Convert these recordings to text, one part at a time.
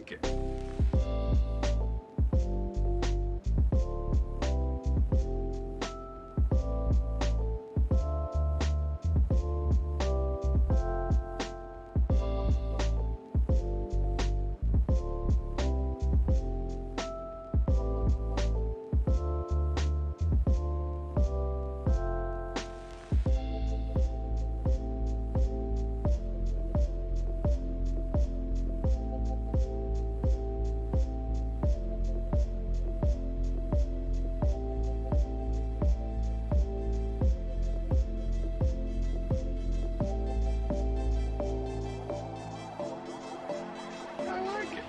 like it. I like it.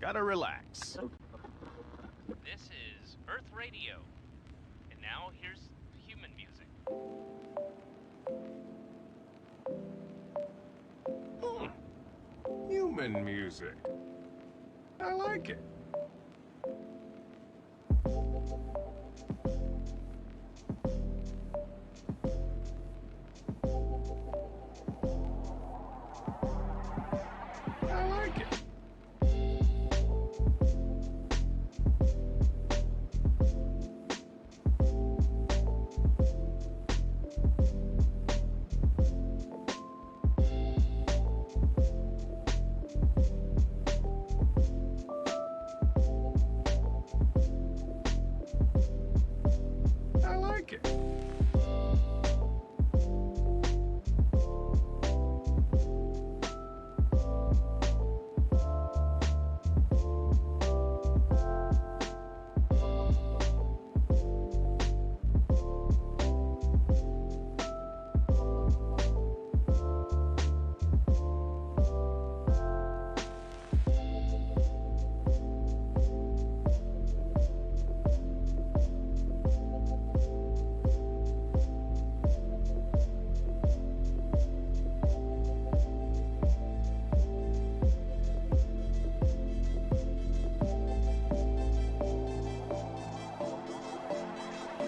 Gotta relax. This is Earth Radio. And now here's human music. Human music. I like it. I like it. I like it.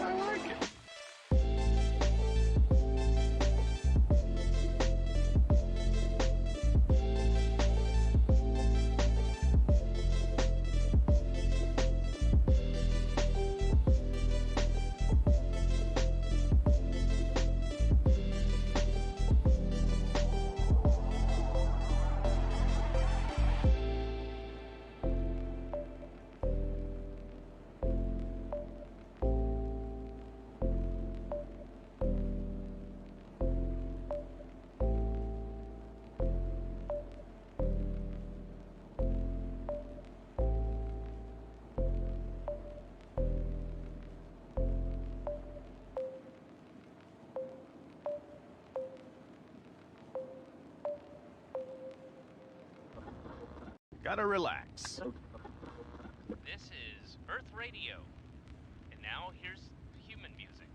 I like it. Gotta relax. This is Earth Radio. And now here's human music.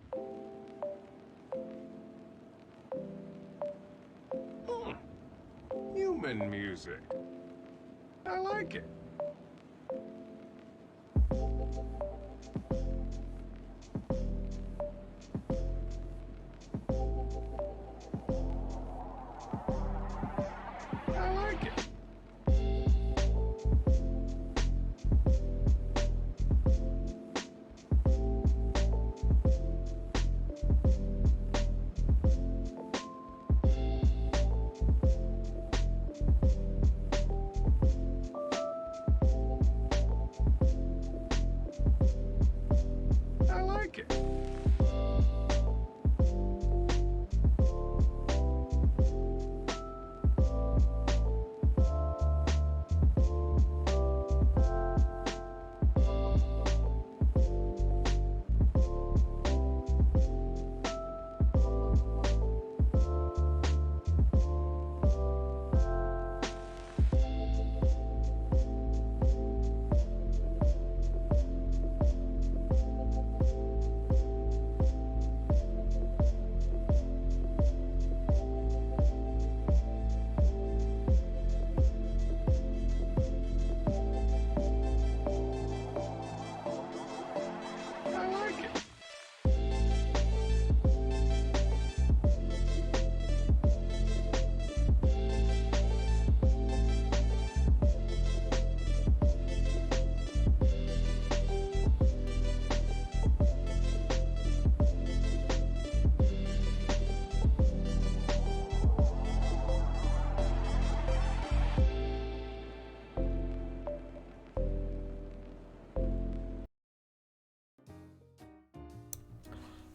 Human music. I like it. I like it. I like it.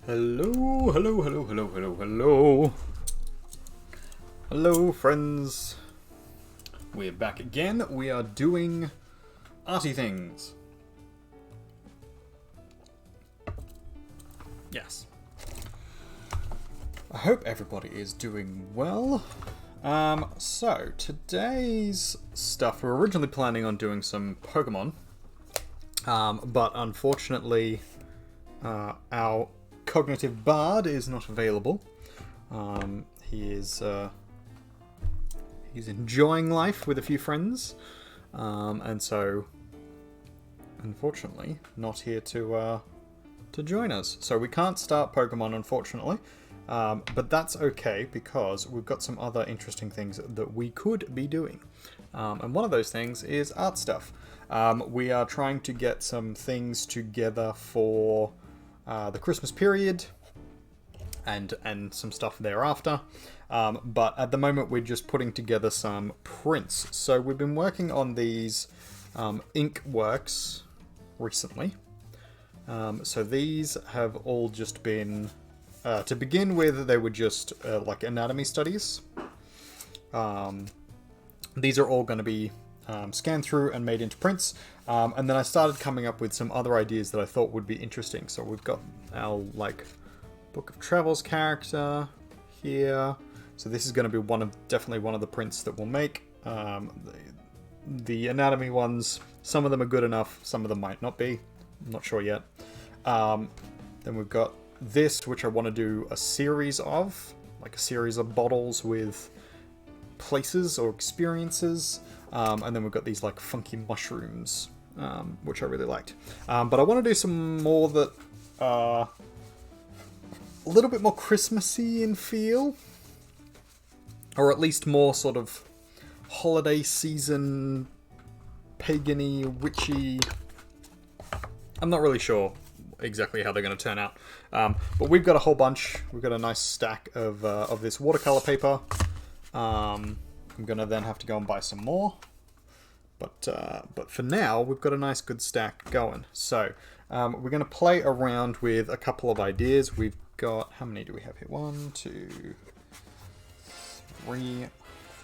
Hello, hello, hello, hello, hello, hello. Hello, friends. We're back again. We are doing arty things. Yes. I hope everybody is doing well. So, today's stuff, we're originally planning on doing some Pokemon. But unfortunately, our cognitive bard is not available. He's enjoying life with a few friends, and so unfortunately not here to join us. So we can't start Pokemon, unfortunately, but that's okay because we've got some other interesting things that we could be doing, and one of those things is art stuff. We are trying to get some things together for the Christmas period and some stuff thereafter. But at the moment we're just putting together some prints. So we've been working on these ink works recently. So these have all just been, to begin with, they were just like anatomy studies. These are all going to be scanned through and made into prints. And then I started coming up with some other ideas that I thought would be interesting. So we've got our like Book of Travels character here. So this is going to be definitely one of the prints that we'll make. The anatomy ones, some of them are good enough, some of them might not be. I'm not sure yet. Then we've got this, which I want to do a series of, like a series of bottles with places or experiences. And then we've got these like funky mushrooms, which I really liked. But I want to do some more that are a little bit more Christmassy in feel. Or at least more sort of holiday season, pagan-y, witchy. I'm not really sure exactly how they're going to turn out. But we've got a whole bunch. We've got a nice stack of this watercolor paper. I'm going to then have to go and buy some more. But for now, we've got a nice good stack going. So we're going to play around with a couple of ideas. We've got, how many do we have here? 1, 2, 3,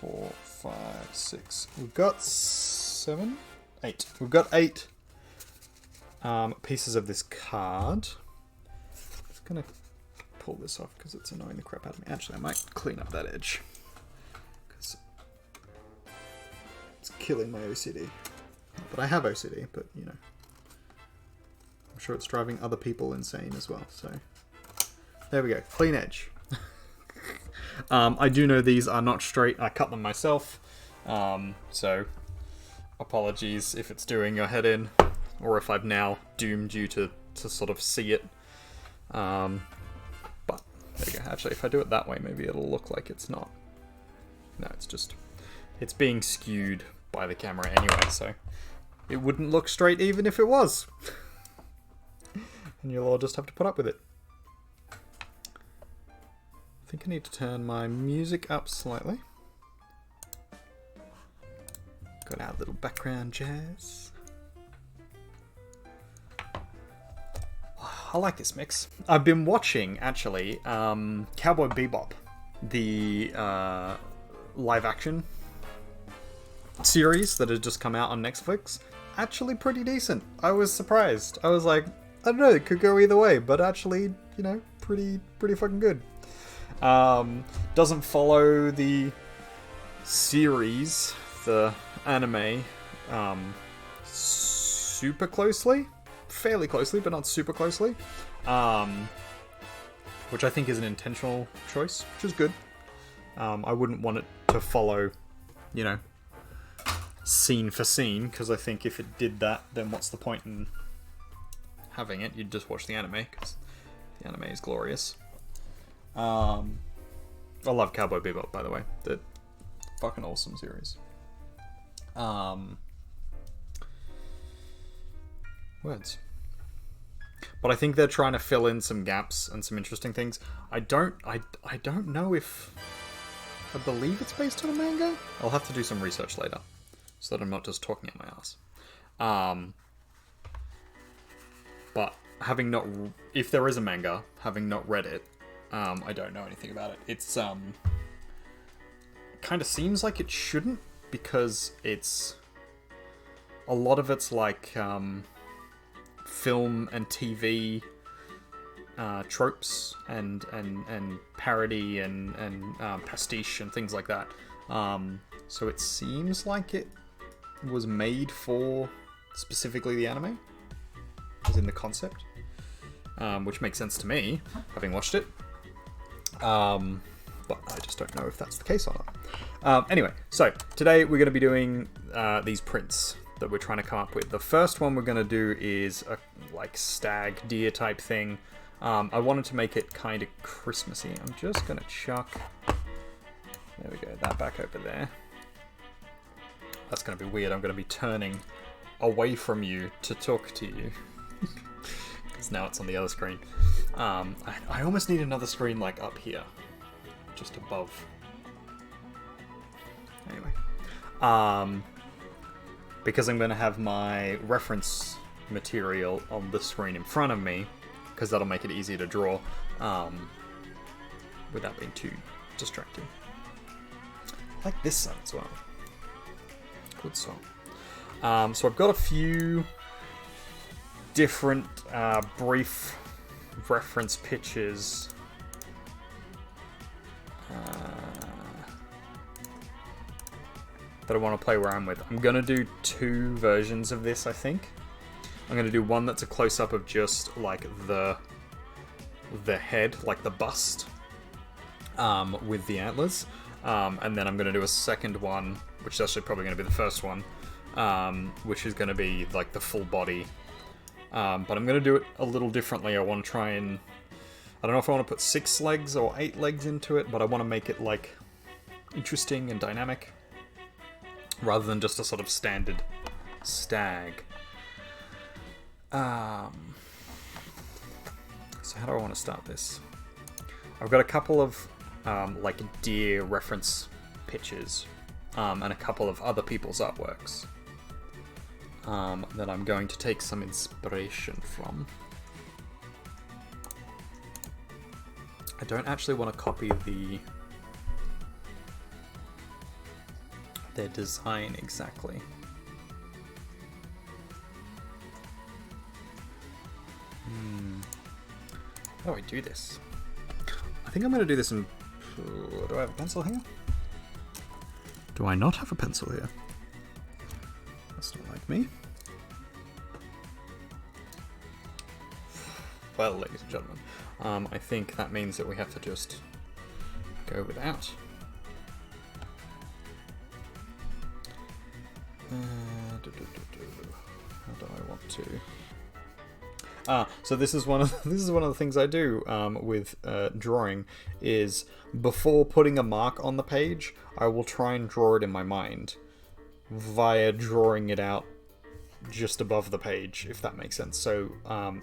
4, 5, 6. We've got 7, 8. We've got 8 pieces of this card. I'm just going to pull this off because it's annoying the crap out of me. Actually, I might clean up that edge because it's killing my OCD. But I have OCD, but you know, I'm sure it's driving other people insane as well. So there we go, clean edge. I do know these are not straight. I cut them myself, so apologies if it's doing your head in, or if I've now doomed you to sort of see it. But there you go. Actually, if I do it that way, maybe it'll look like it's not. No, it's being skewed by the camera anyway, so it wouldn't look straight even if it was. And you'll all just have to put up with it. I think I need to turn my music up slightly. Got our little background jazz. I like this mix. I've been watching, actually, Cowboy Bebop, the live action series that has just come out on Netflix. Actually pretty decent. I was surprised. I was like, I don't know, it could go either way, but actually, you know, pretty fucking good. Doesn't follow the series, the anime, super closely. Fairly closely, but not super closely. Which I think is an intentional choice, which is good. I wouldn't want it to follow, you know, scene for scene, because I think if it did that, then what's the point in having it? You'd just watch the anime, because the anime is glorious. I love Cowboy Bebop, by the way. They're fucking awesome series. Words. But I think they're trying to fill in some gaps and some interesting things. I don't know if I believe it's based on a manga. I'll have to do some research later, so that I'm not just talking out my ass. But having not, if there is a manga, having not read it, I don't know anything about it. It's kind of seems like it shouldn't, because it's a lot of it's like film and TV tropes and parody and pastiche and things like that. So it seems like it was made for specifically the anime, as in the concept, which makes sense to me, having watched it. But I just don't know if that's the case or not. Anyway, so today we're going to be doing these prints that we're trying to come up with. The first one we're going to do is a like stag deer type thing. I wanted to make it kind of Christmassy. I'm just going to chuck, there we go, that back over there. That's going to be weird. I'm going to be turning away from you to talk to you. Because now it's on the other screen. I almost need another screen like up here. Just above. Anyway. Because I'm going to have my reference material on the screen in front of me, because that'll make it easier to draw without being too distracting. I like this song as well. Good song. So I've got a few different brief reference pictures that I want to play around with. I'm going to do 2 versions of this, I think. I'm going to do one that's a close-up of just like the head, like the bust, with the antlers. And then I'm going to do a second one, which is actually probably going to be the first one, which is going to be like the full body. But I'm going to do it a little differently. I want to try and... I don't know if I want to put 6 legs or 8 legs into it, but I want to make it like interesting and dynamic, rather than just a sort of standard stag. So how do I want to start this? I've got a couple of like deer reference pictures and a couple of other people's artworks that I'm going to take some inspiration from. I don't actually want to copy their design exactly. How do I do this? I think I'm going to do this in... Do I have a pencil here? Do I not have a pencil here? That's not like me. Well, ladies and gentlemen, I think that means that we have to just go without. How do I want to? So this is one of the things I do with drawing, is before putting a mark on the page, I will try and draw it in my mind via drawing it out just above the page, if that makes sense. So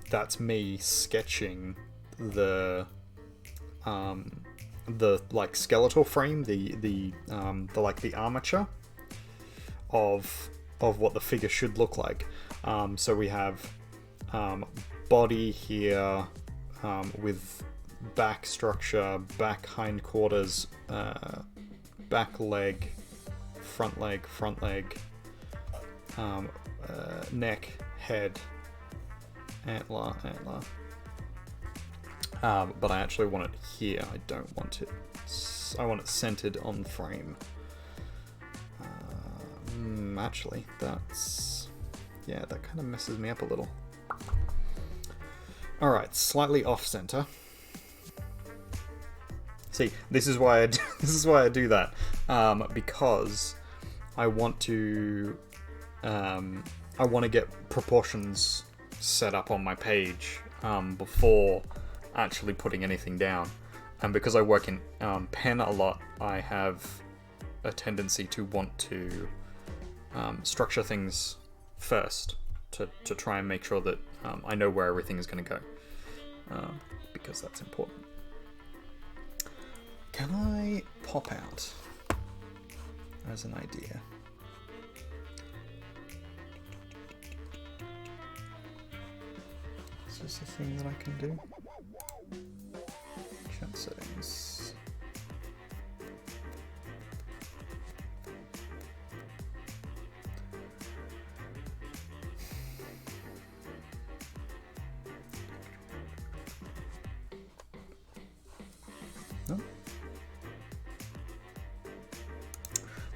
that's me sketching the like skeletal frame, the like the armature of what the figure should look like. So we have body here with back structure, back hindquarters, back leg, front leg, neck, head, antler. But I actually want it here. I don't want it. I want it centered on frame. Actually, that's... yeah, that kind of messes me up a little. Alright, slightly off-center. See, this is why I do that. Because I want to... I want to get proportions set up on my page before actually putting anything down. And because I work in pen a lot, I have a tendency to want to structure things first to try and make sure that I know where everything is going to go, because that's important. Can I pop out as an idea? So this a thing that I can do? Chat settings. No?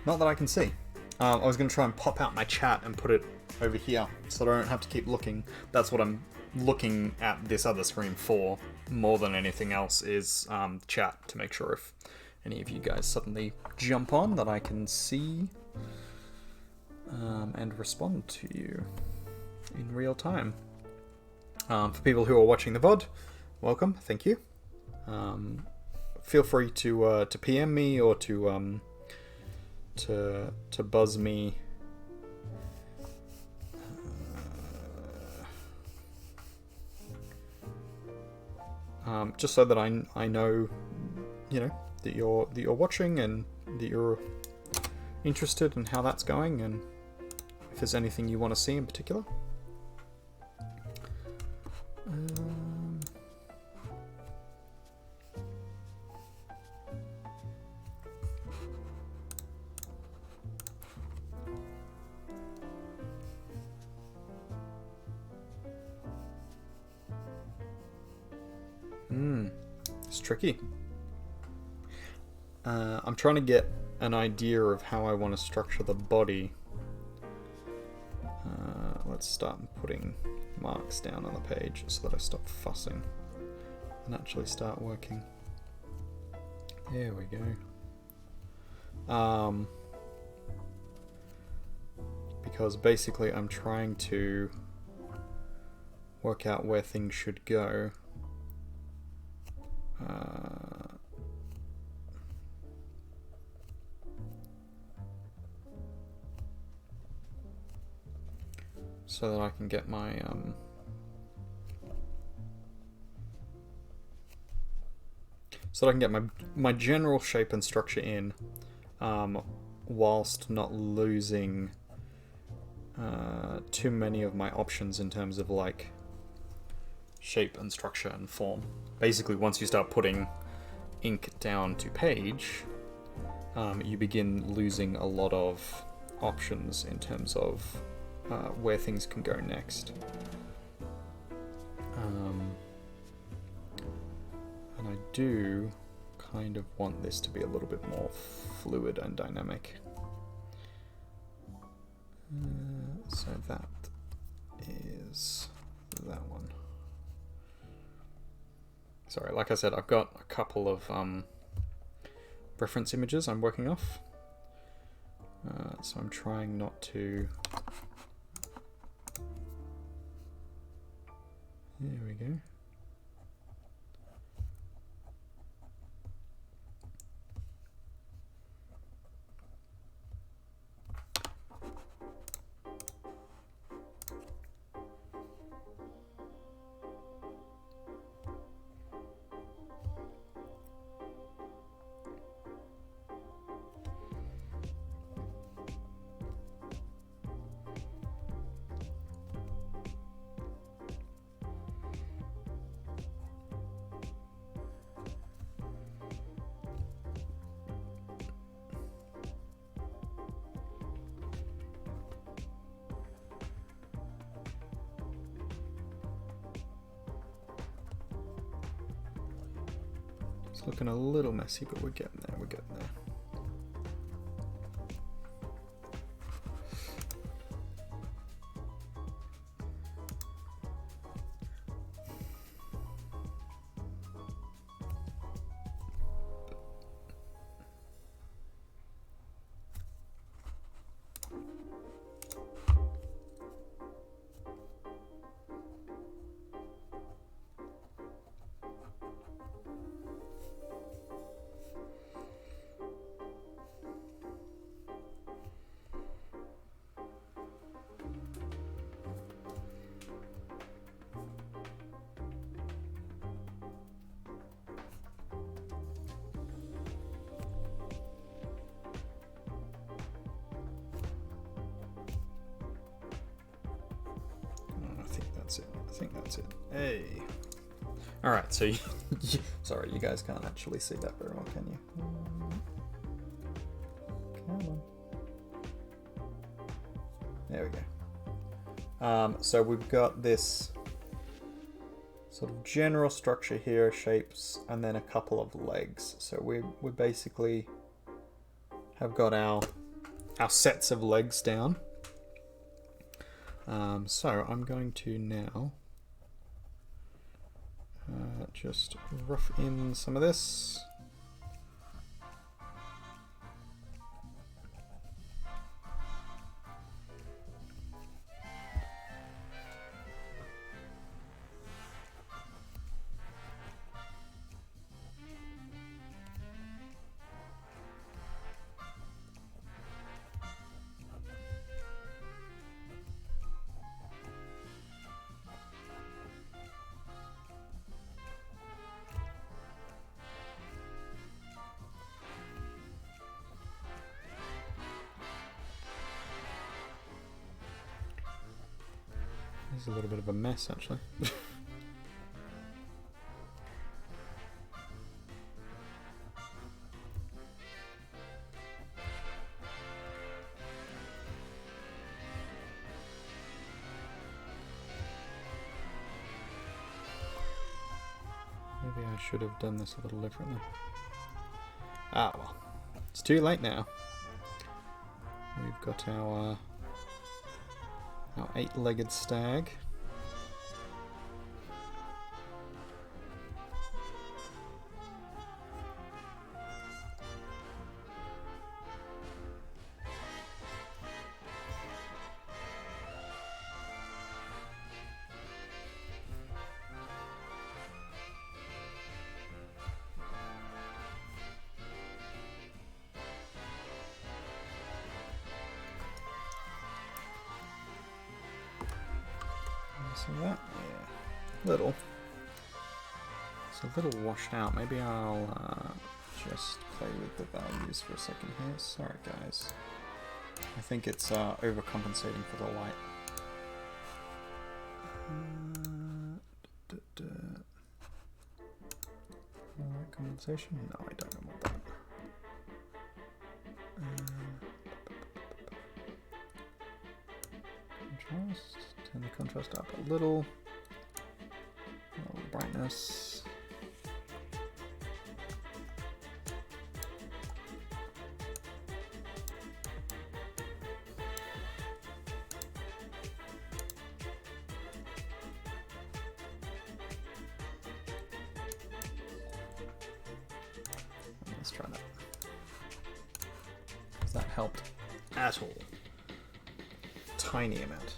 Not that I can see. I was going to try and pop out my chat and put it over here so that I don't have to keep looking. That's what I'm looking at this other screen for more than anything else is chat, to make sure if any of you guys suddenly jump on that I can see and respond to you in real time. For people who are watching the VOD, welcome, thank you. Feel free to PM me or to buzz me. Just so that I know, you know, that you're watching and that you're interested in how that's going, and if there's anything you want to see in particular. It's tricky. I'm trying to get an idea of how I want to structure the body. Let's start putting marks down on the page so that I stop fussing and actually start working. There we go. Because basically I'm trying to work out where things should go. So that I can get my my general shape and structure in, whilst not losing too many of my options in terms of like shape and structure and form. Basically, once you start putting ink down to page, you begin losing a lot of options in terms of where things can go next. And I do kind of want this to be a little bit more fluid and dynamic. So that is that one. Sorry, like I said, I've got a couple of reference images I'm working off. So I'm trying not to... There we go. It's looking a little messy, but we're getting there, we're getting there. think that's it. Hey. Alright, so sorry, you guys can't actually see that very well, can you? Come on. There we go. So we've got this sort of general structure here, shapes, and then a couple of legs. So we basically have got our sets of legs down. So I'm going to now just rough in some of this. This is a little bit of a mess, actually. Maybe I should have done this a little differently. Ah, well. It's too late now. We've got our 8-legged stag. So that, yeah, little. It's a little washed out. Maybe I'll just play with the values for a second here. Sorry, guys. I think it's overcompensating for the light. Light compensation? No, I don't want that. Contrast. Turn the contrast up a little. Brightness. Let's try that. Has that helped at all? Tiny amount.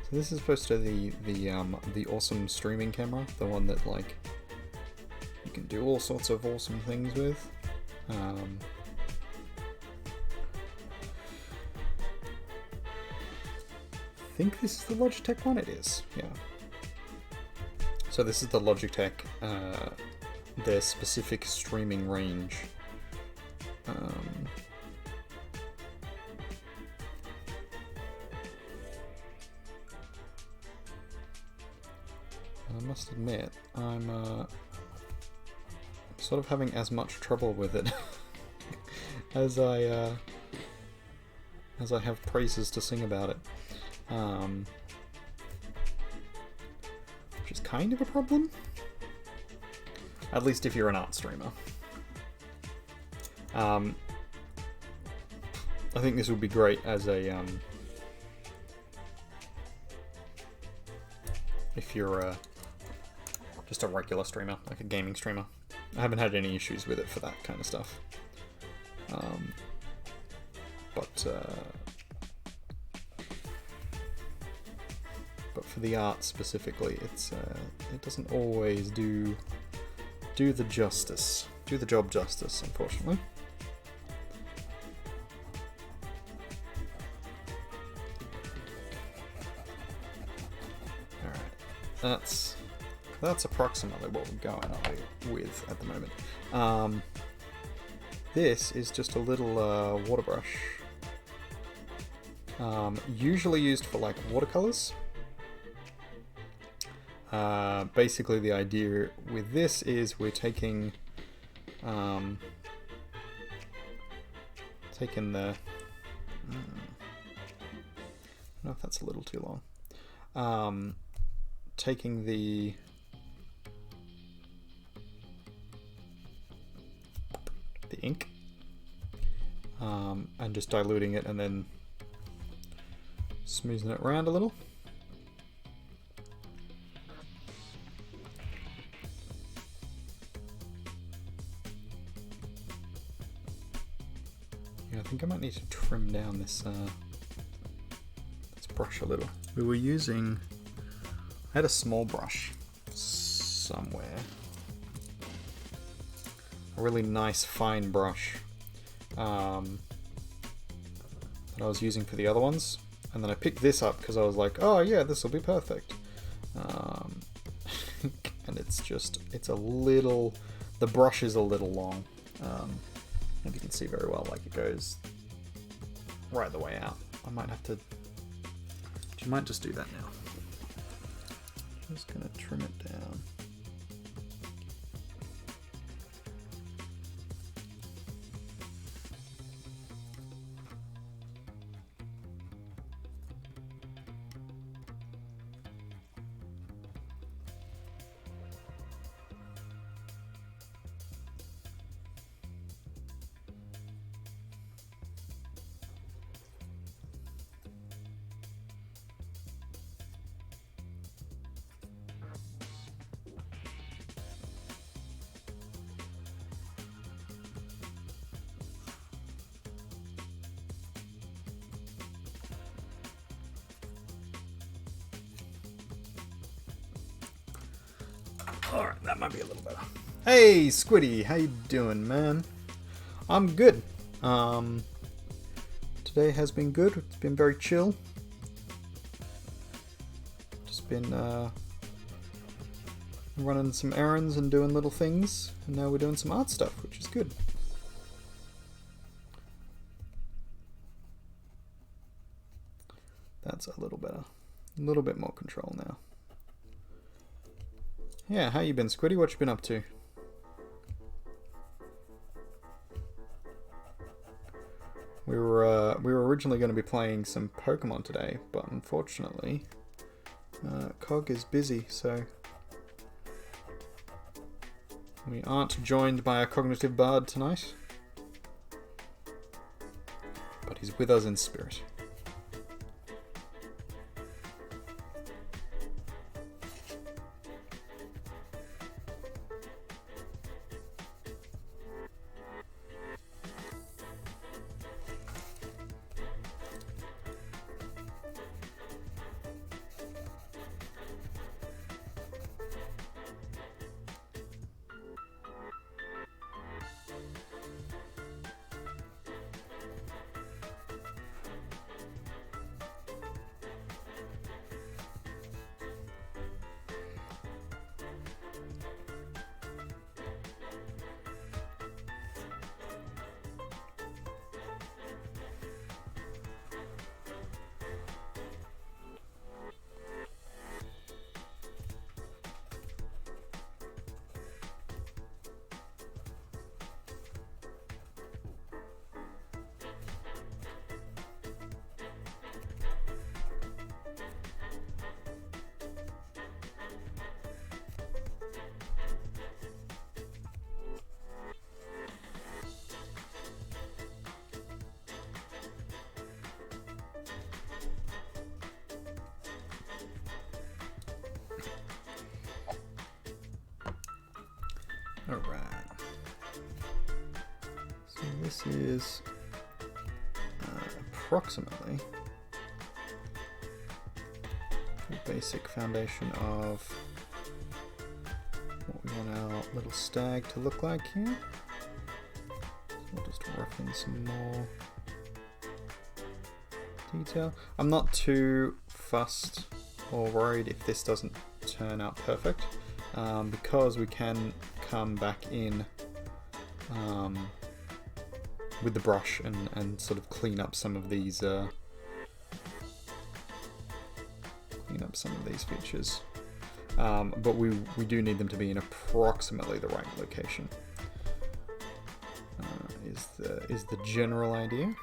So this is supposed to be the awesome streaming camera, the one that like you can do all sorts of awesome things with. I think this is the Logitech one. It is, yeah. So this is the Logitech, their specific streaming range. I must admit, I'm sort of having as much trouble with it as I have praises to sing about it, which is kind of a problem. At least if you're an art streamer. I think this would be great as a if you're just a regular streamer, like a gaming streamer. I haven't had any issues with it for that kind of stuff. But for the art specifically, it doesn't always do the job justice, unfortunately. All right, that's approximately what we're going with at the moment. this is just a little water brush. Usually used for like watercolors. Basically the idea with this is we're taking the I don't know if that's a little too long. Taking the ink and just diluting it and then smoothing it around a little. Yeah, I think I might need to trim down this brush a little. We were using, I had a small brush somewhere. A really nice fine brush that I was using for the other ones. And then I picked this up because I was like, oh yeah, this will be perfect. And it's a little, the brush is a little long. If you can see very well, like it goes right the way out. I might have to, you might just do that now. I'm just gonna trim it down. Alright, that might be a little better. Hey, Squiddy, how you doing, man? I'm good. Today has been good. It's been very chill. Just been running some errands and doing little things, and now we're doing some art stuff, which is good. That's a little better. A little bit more control now. Yeah, how you been, Squiddy? What you been up to? We were originally going to be playing some Pokemon today, but unfortunately, Cog is busy, so we aren't joined by a cognitive bard tonight. But he's with us in spirit. Alright. So this is approximately the basic foundation of what we want our little stag to look like here. So we'll just rough in some more detail. I'm not too fussed or worried if this doesn't turn out perfect, because we can come back in with the brush and sort of clean up some of these features. But we do need them to be in approximately the right location. Is the general idea.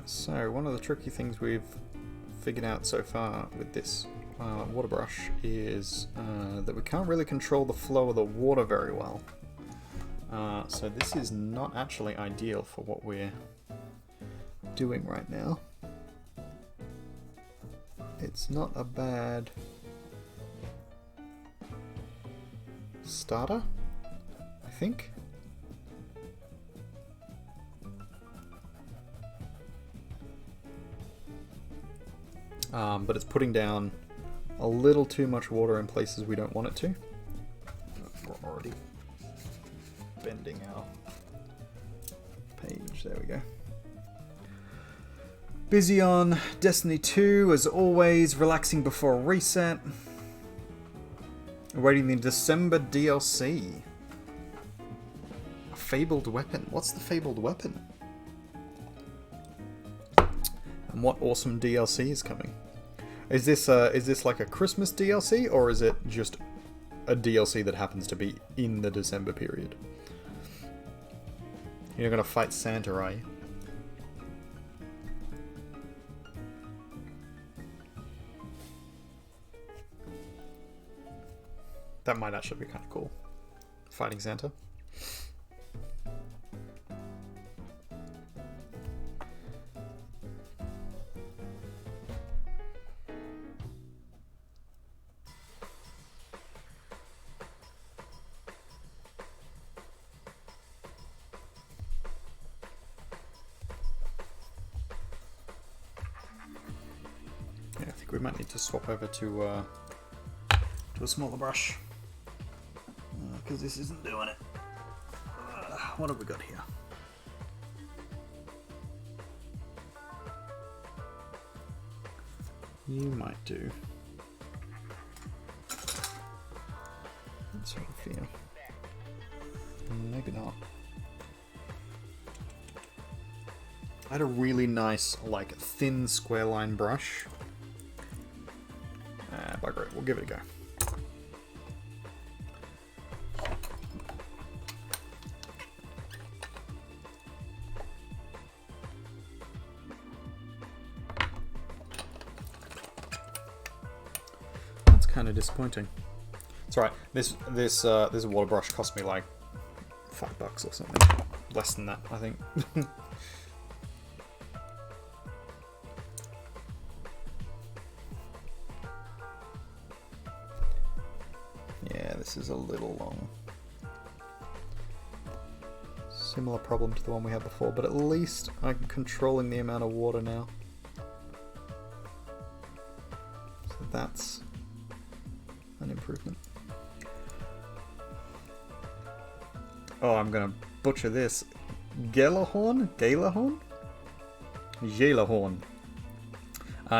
So one of the tricky things we've figured out so far with this water brush is that we can't really control the flow of the water very well. So this is not actually ideal for what we're doing right now. It's not a bad starter, I think. But it's putting down a little too much water in places we don't want it to. We're already bending our page. There we go. Busy on Destiny 2, as always, relaxing before reset. Awaiting the December DLC. A fabled weapon. What's the fabled weapon? And what awesome DLC is coming? Is this like a Christmas DLC, or is it just a DLC that happens to be in the December period? You're gonna fight Santa, are you? That might actually be kind of cool. Fighting Santa. I think we might need to swap over to a smaller brush because this isn't doing it. What have we got here? You might do. That sort of feel. Maybe not. I had a really nice, like, thin square line brush. Bugger it, we'll give it a go. That's kind of disappointing. It's alright. This water brush cost me like $5 or something. Less than that, I think. This is a little long. Similar problem to the one we had before, but at least I'm controlling the amount of water now. So that's an improvement. Oh, I'm gonna butcher this. Gelahorn? Gelahorn.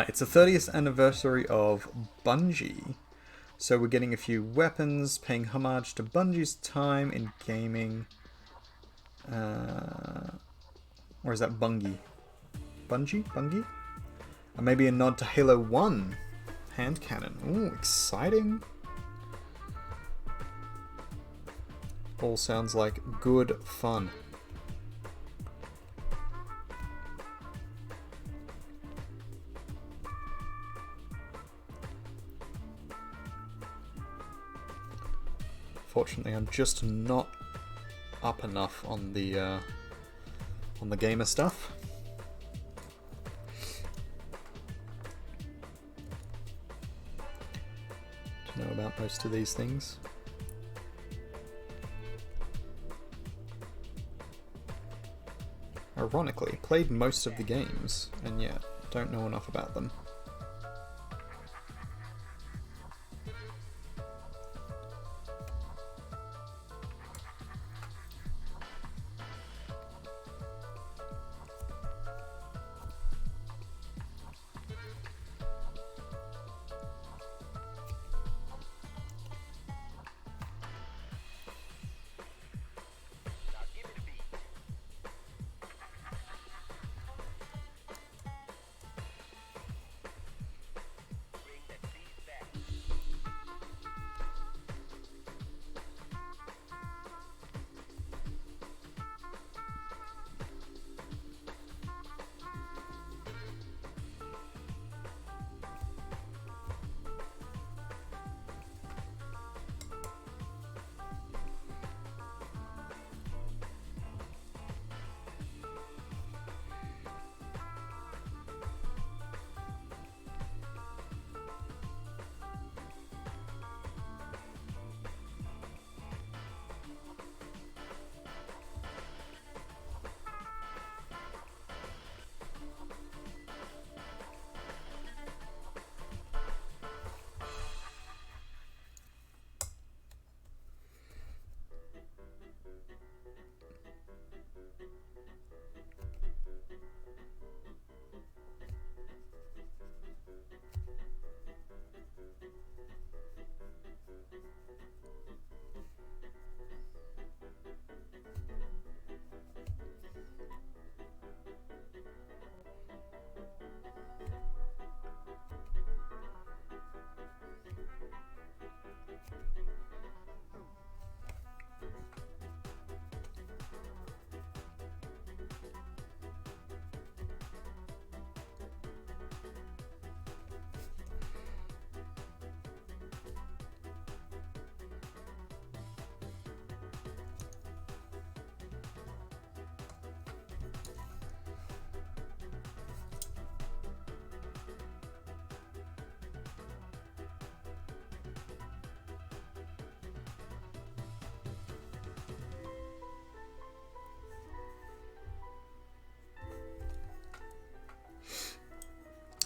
It's the 30th anniversary of Bungie. So we're getting a few weapons, paying homage to Bungie's time in gaming. Or is that Bungie? Bungie? And maybe a nod to Halo 1 hand cannon. Ooh, exciting. All sounds like good fun. Fortunately, I'm just not up enough on the gamer stuff. know about most of these things. Ironically, played most of the games, and yet don't know enough about them.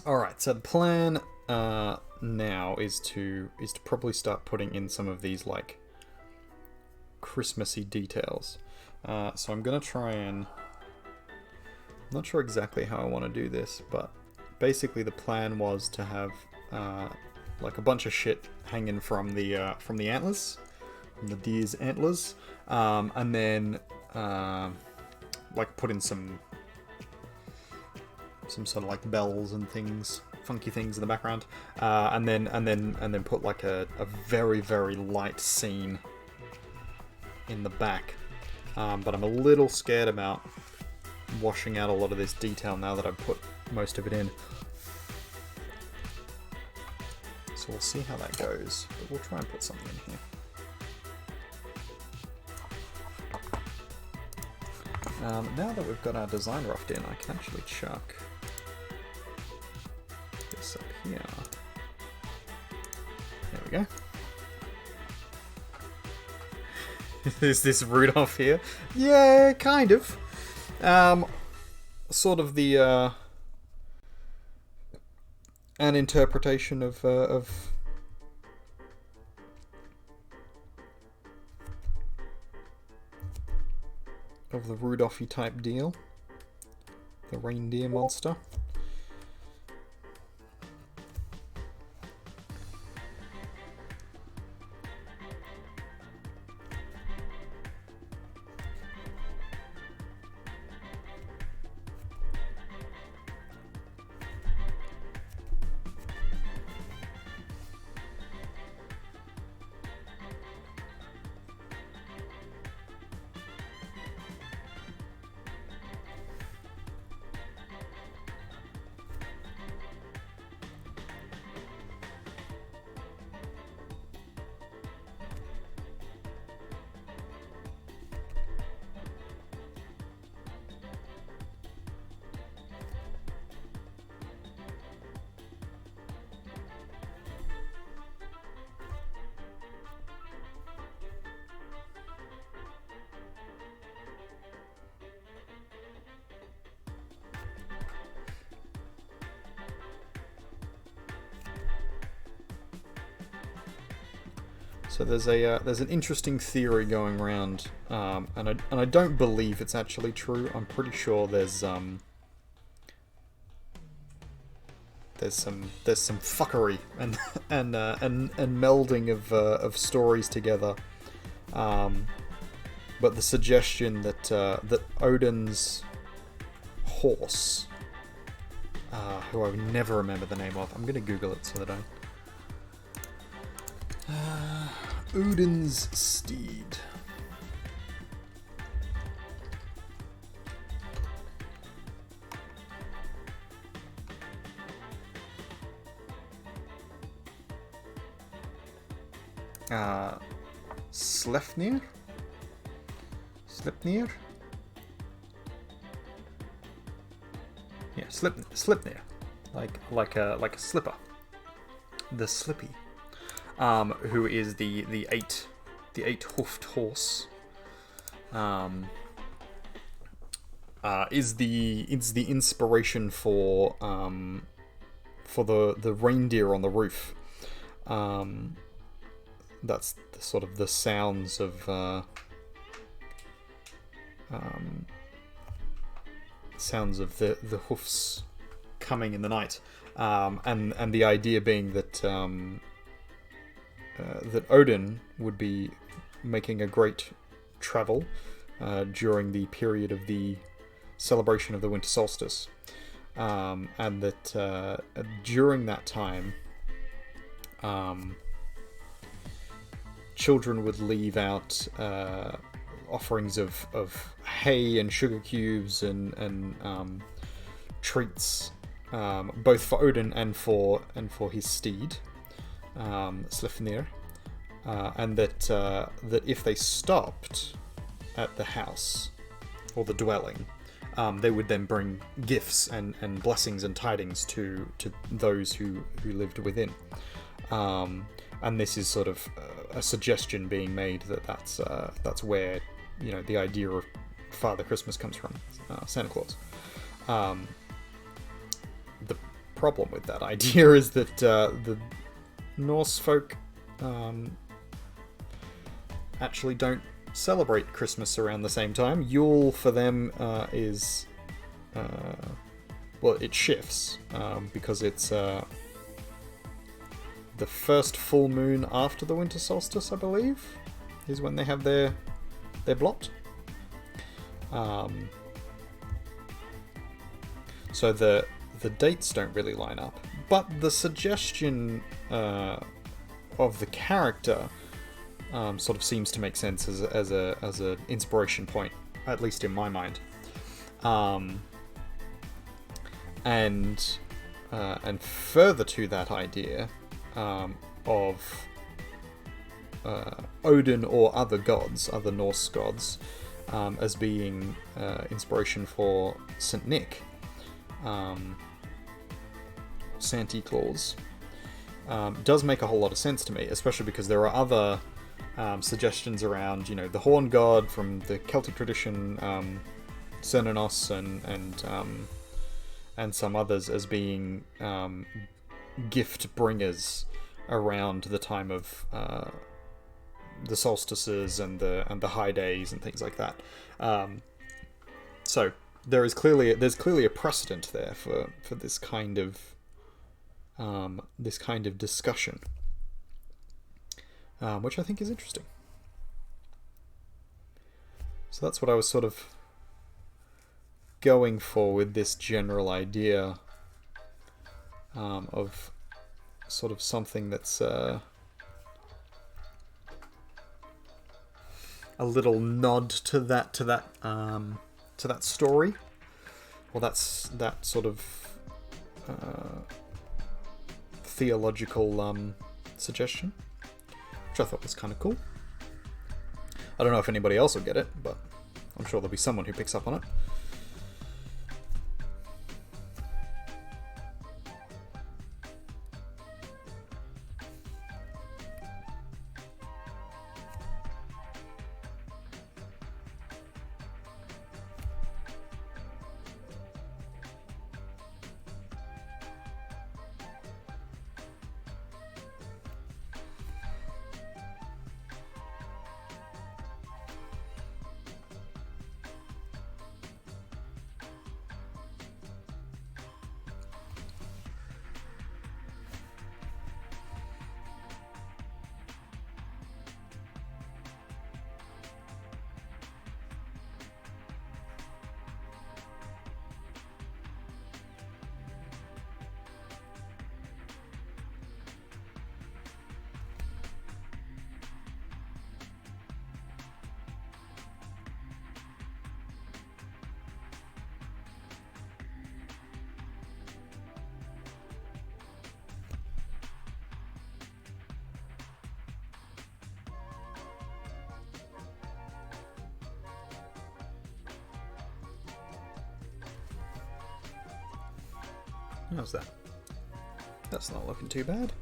Alright, so the plan now is to probably start putting in some of these like Christmassy details. So I'm gonna try and... I'm not sure exactly how I want to do this, but basically the plan was to have like a bunch of shit hanging from the antlers, from the deer's antlers, and then like put in some sort of like bells and things, funky things in the background, and then put like a very, very light scene in the back. But I'm a little scared about washing out a lot of this detail now that I've put most of it in. So we'll see how that goes, but we'll try and put something in here. Now that we've got our design roughed in, I can actually chuck this up here. There we go. Is this Rudolph here? Yeah, kind of. Sort of the an interpretation of the Rudolphy type deal, the reindeer monster. So there's an interesting theory going around, and I don't believe it's actually true. I'm pretty sure there's some fuckery and and melding of stories together. But the suggestion that that Odin's horse, who I would never remember the name of, I'm gonna Google it so that I. Odin's steed. Sleipnir? Sleipnir? Yeah, Sleipnir. Like a slipper. The Slippy. Who is the eight-hoofed horse. Is the inspiration for the reindeer on the roof. That's sort of the sounds of the hoofs coming in the night, and the idea being that that Odin would be making a great travel during the period of the celebration of the winter solstice, and that during that time, children would leave out offerings of hay and sugar cubes and treats, both for Odin and for his steed, Sleipnir, and that if they stopped at the house or the dwelling, they would then bring gifts and blessings and tidings to those who lived within. And this is sort of a suggestion being made that's where, you know, the idea of Father Christmas comes from, Santa Claus. The problem with that idea is that the Norse folk actually don't celebrate Christmas around the same time. Yule for them is well, it shifts because it's the first full moon after the winter solstice, I believe, is when they have their blot. So the dates don't really line up, but the suggestion of the character sort of seems to make sense as a inspiration point, at least in my mind. And further to that idea of Odin or other gods, other Norse gods, as being inspiration for Saint Nick, Santa Claus, does make a whole lot of sense to me, especially because there are other suggestions around, you know, the horn god from the Celtic tradition, Cernunnos, and some others as being gift bringers around the time of the solstices and the high days and things like that. So there's clearly a precedent there for this kind of discussion, which I think is interesting. So that's what I was sort of going for with this general idea of sort of something that's a little nod to that story, or that sort of theological suggestion, which I thought was kind of cool. I don't know if anybody else will get it, but I'm sure there'll be someone who picks up on it. How's that? That's not looking too bad.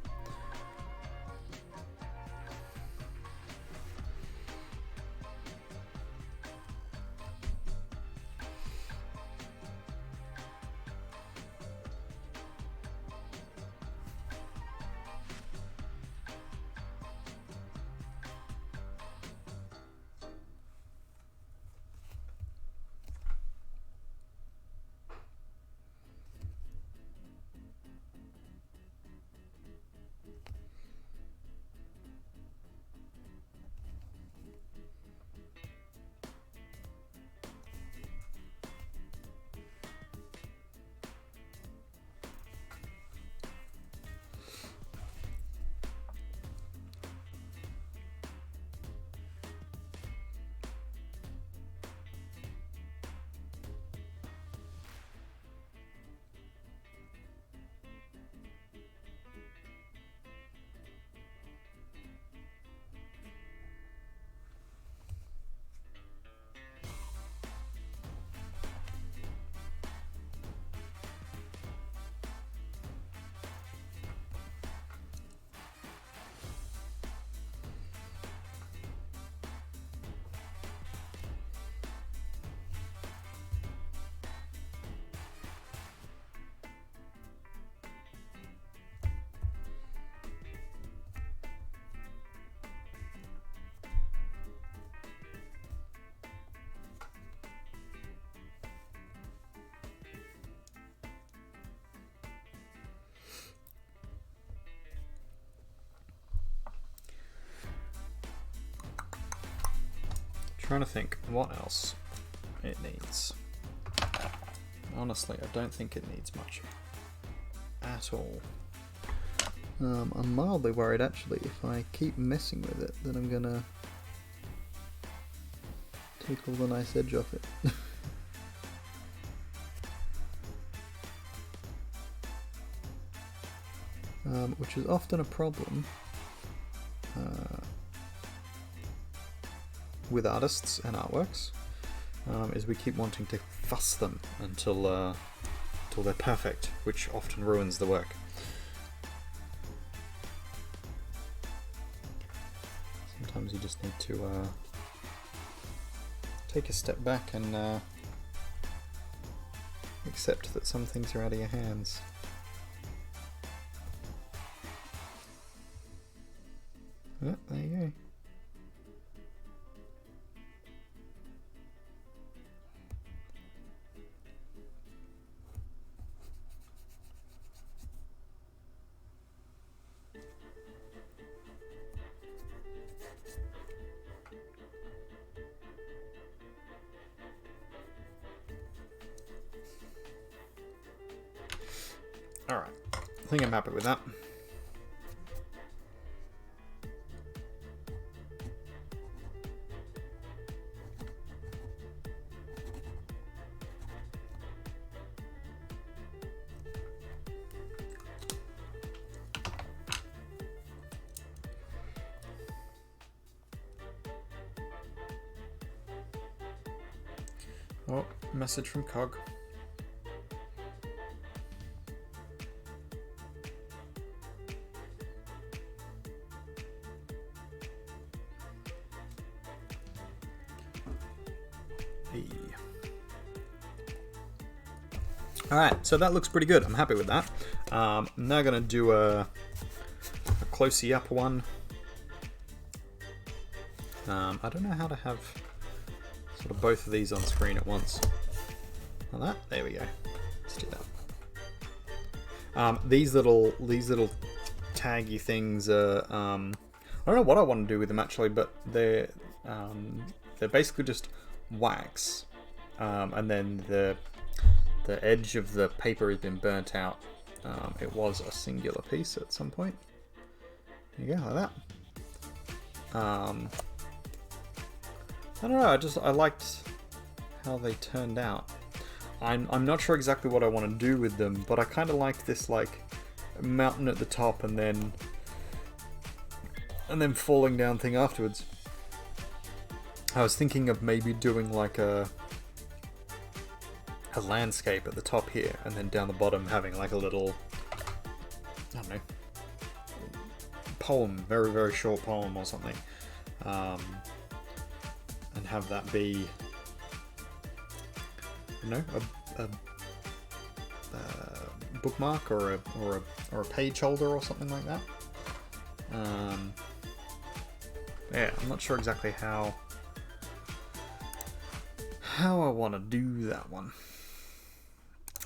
Trying to think what else it needs. Honestly, I don't think it needs much at all. I'm mildly worried actually if I keep messing with it then I'm gonna take all the nice edge off it. Which is often a problem with artists and artworks, is we keep wanting to fuss them until they're perfect, which often ruins the work. Sometimes you just need to take a step back and accept that some things are out of your hands. Oh, there you go. Alright, I think I'm happy with that. Oh, message from Cog. Alright, so that looks pretty good. I'm happy with that. I'm now going to do a closey up one. I don't know how to have sort of both of these on screen at once. Like that. There we go. Let's do that. These little taggy things are, I don't know what I want to do with them actually, but they're basically just wax, and then the edge of the paper has been burnt out. It was a singular piece at some point. There you go, like that. I don't know, I liked how they turned out. I'm not sure exactly what I want to do with them, but I kind of like this like mountain at the top and then falling down thing afterwards. I was thinking of maybe doing like a a landscape at the top here, and then down the bottom having like a little, I don't know, poem, very, very short poem or something. And have that be, you know, a bookmark or a page holder or something like that. Yeah, I'm not sure exactly how I want to do that one.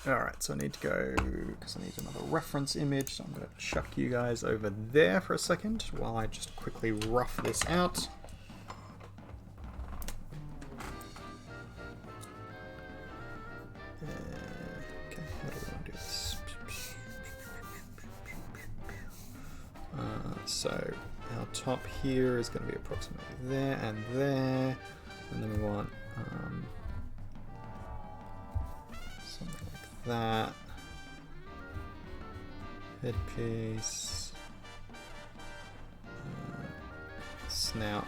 Alright, so I need to go, because I need another reference image, so I'm going to chuck you guys over there for a second while I just quickly rough this out. Okay, how do we want to do this? So our top here is going to be approximately there, and then we want something like that. Headpiece, snout,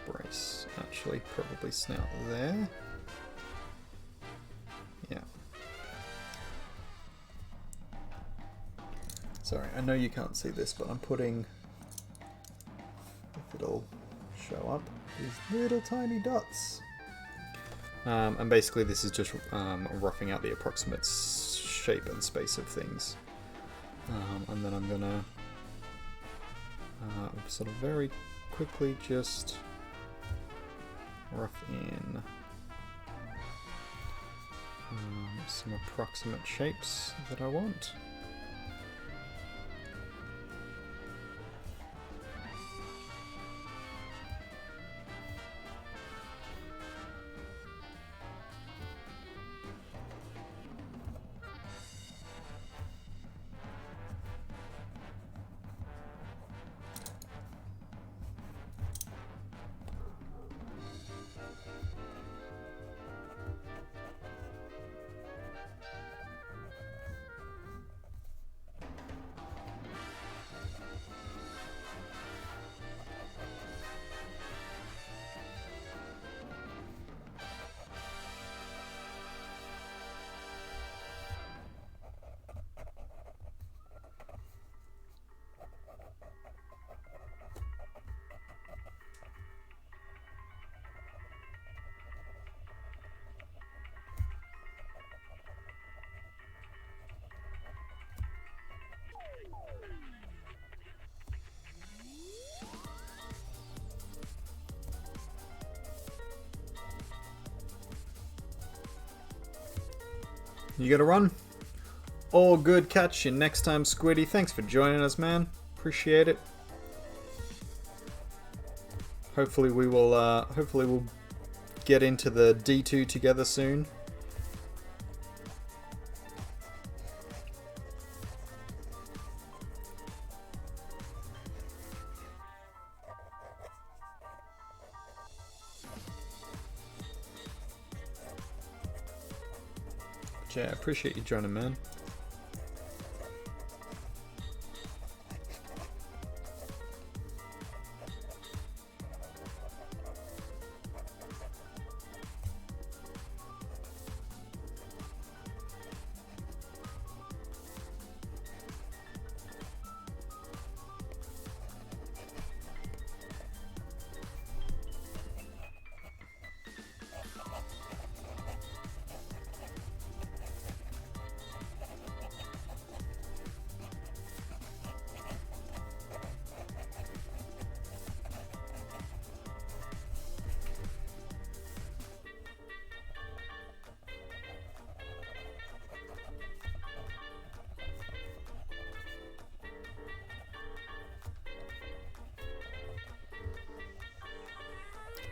brace. Actually, probably snout there. Yeah. Sorry, I know you can't see this, but I'm putting, if it'll show up, these little tiny dots. And basically this is just roughing out the approximate shape and space of things. And then I'm gonna sort of very quickly just rough in some approximate shapes that I want. You gotta run? All good, catch you next time, Squiddy. Thanks for joining us, man. Appreciate it. Hopefully we'll get into the D2 together soon. Yeah, I appreciate you joining, man.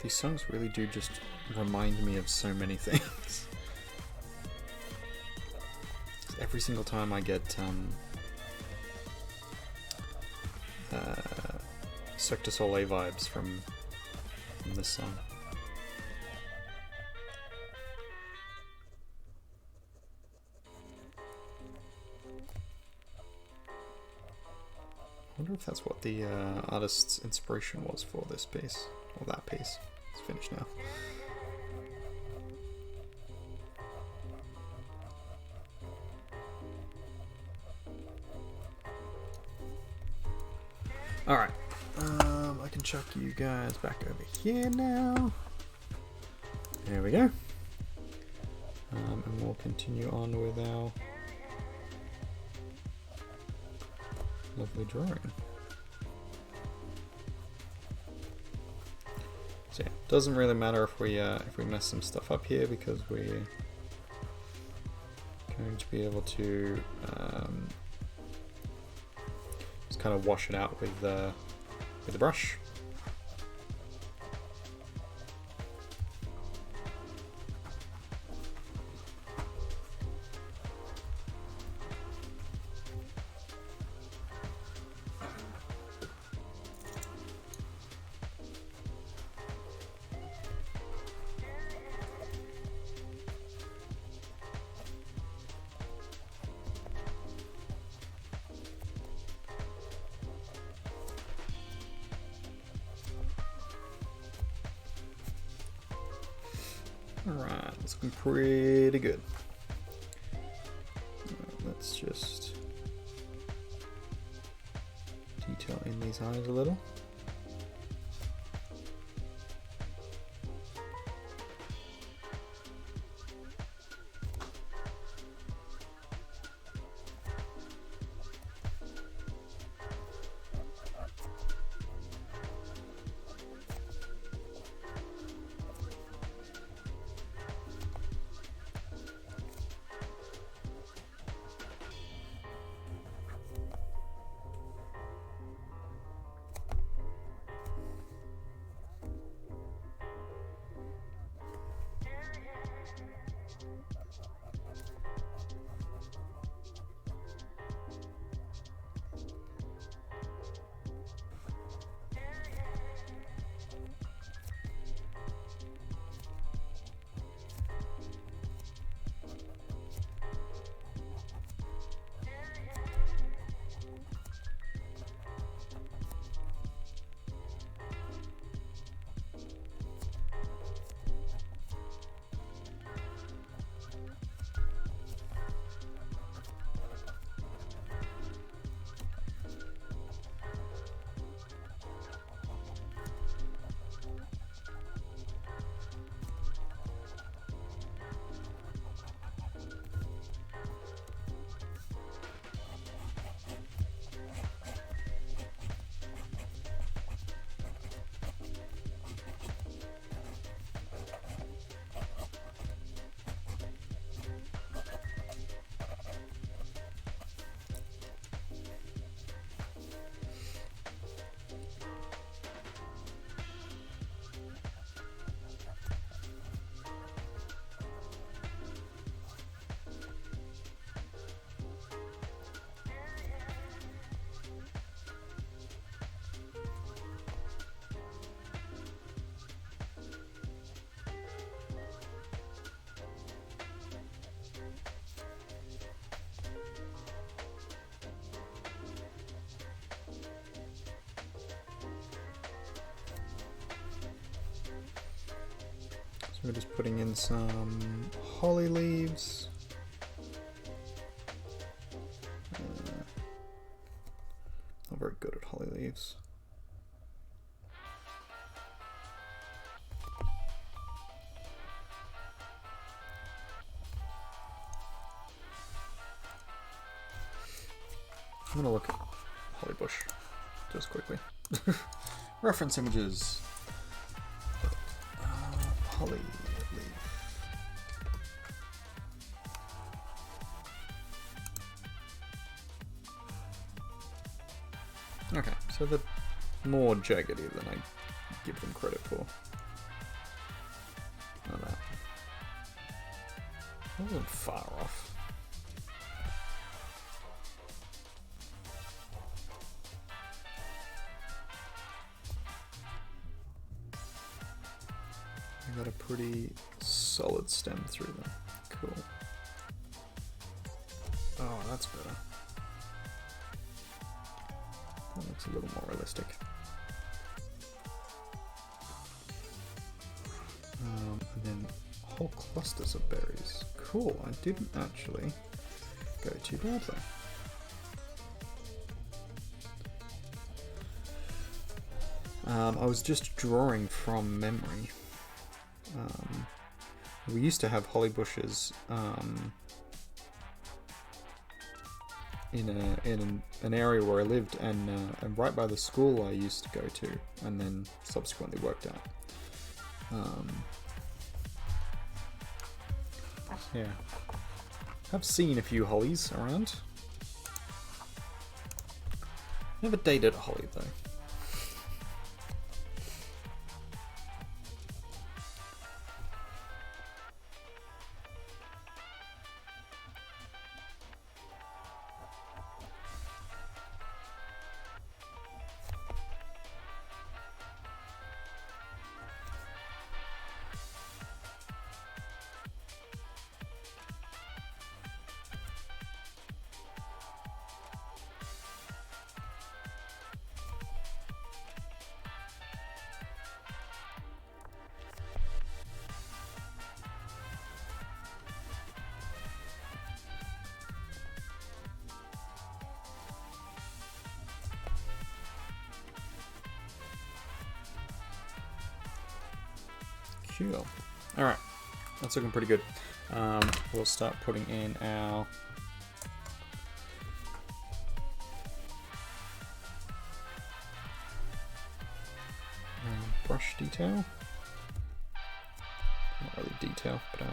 These songs really do just remind me of so many things. Every single time I get Cirque du Soleil vibes from this song. I wonder if that's what the artist's inspiration was for this piece, or that piece. It's finished now. Alright. I can chuck you guys back over here now. There we go. And we'll continue on with our lovely drawing. So yeah, doesn't really matter if we mess some stuff up here, because we're going to be able to just kind of wash it out with the brush. Alright, it's looking pretty good. Let's just detail in these eyes a little. So we're just putting in some holly leaves. Not very good at holly leaves. I'm gonna look at holly bush just quickly. Reference images. Holly leaf. Okay, so they're more jaggedy than I give them credit for. Like that. Wasn't far off. Got a pretty solid stem through them. Cool. Oh, that's better. That looks a little more realistic. And then whole clusters of berries. Cool, I didn't actually go too badly. I was just drawing from memory. We used to have holly bushes in an area where I lived, and right by the school I used to go to, and then subsequently worked at. Yeah, I've seen a few hollies around. Never dated a holly though. Cool. Alright, that's looking pretty good. We'll start putting in our brush detail. Not really detail, but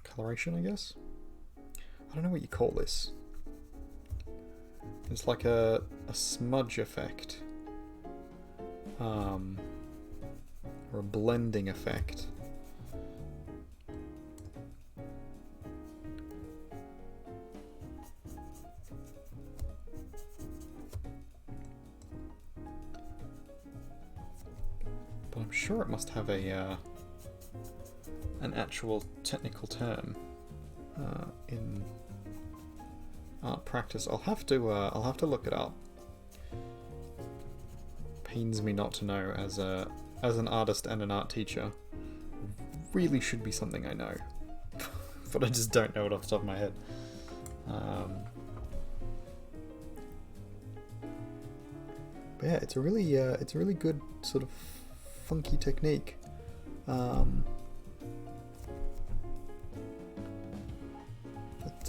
coloration, I guess. I don't know what you call this. It's like a smudge effect. Or a blending effect. But I'm sure it must have a an actual technical term in art practice. I'll have to look it up. Pains me not to know as an artist and an art teacher. Really should be something I know, but I just don't know it off the top of my head. But yeah, it's a really good sort of funky technique. But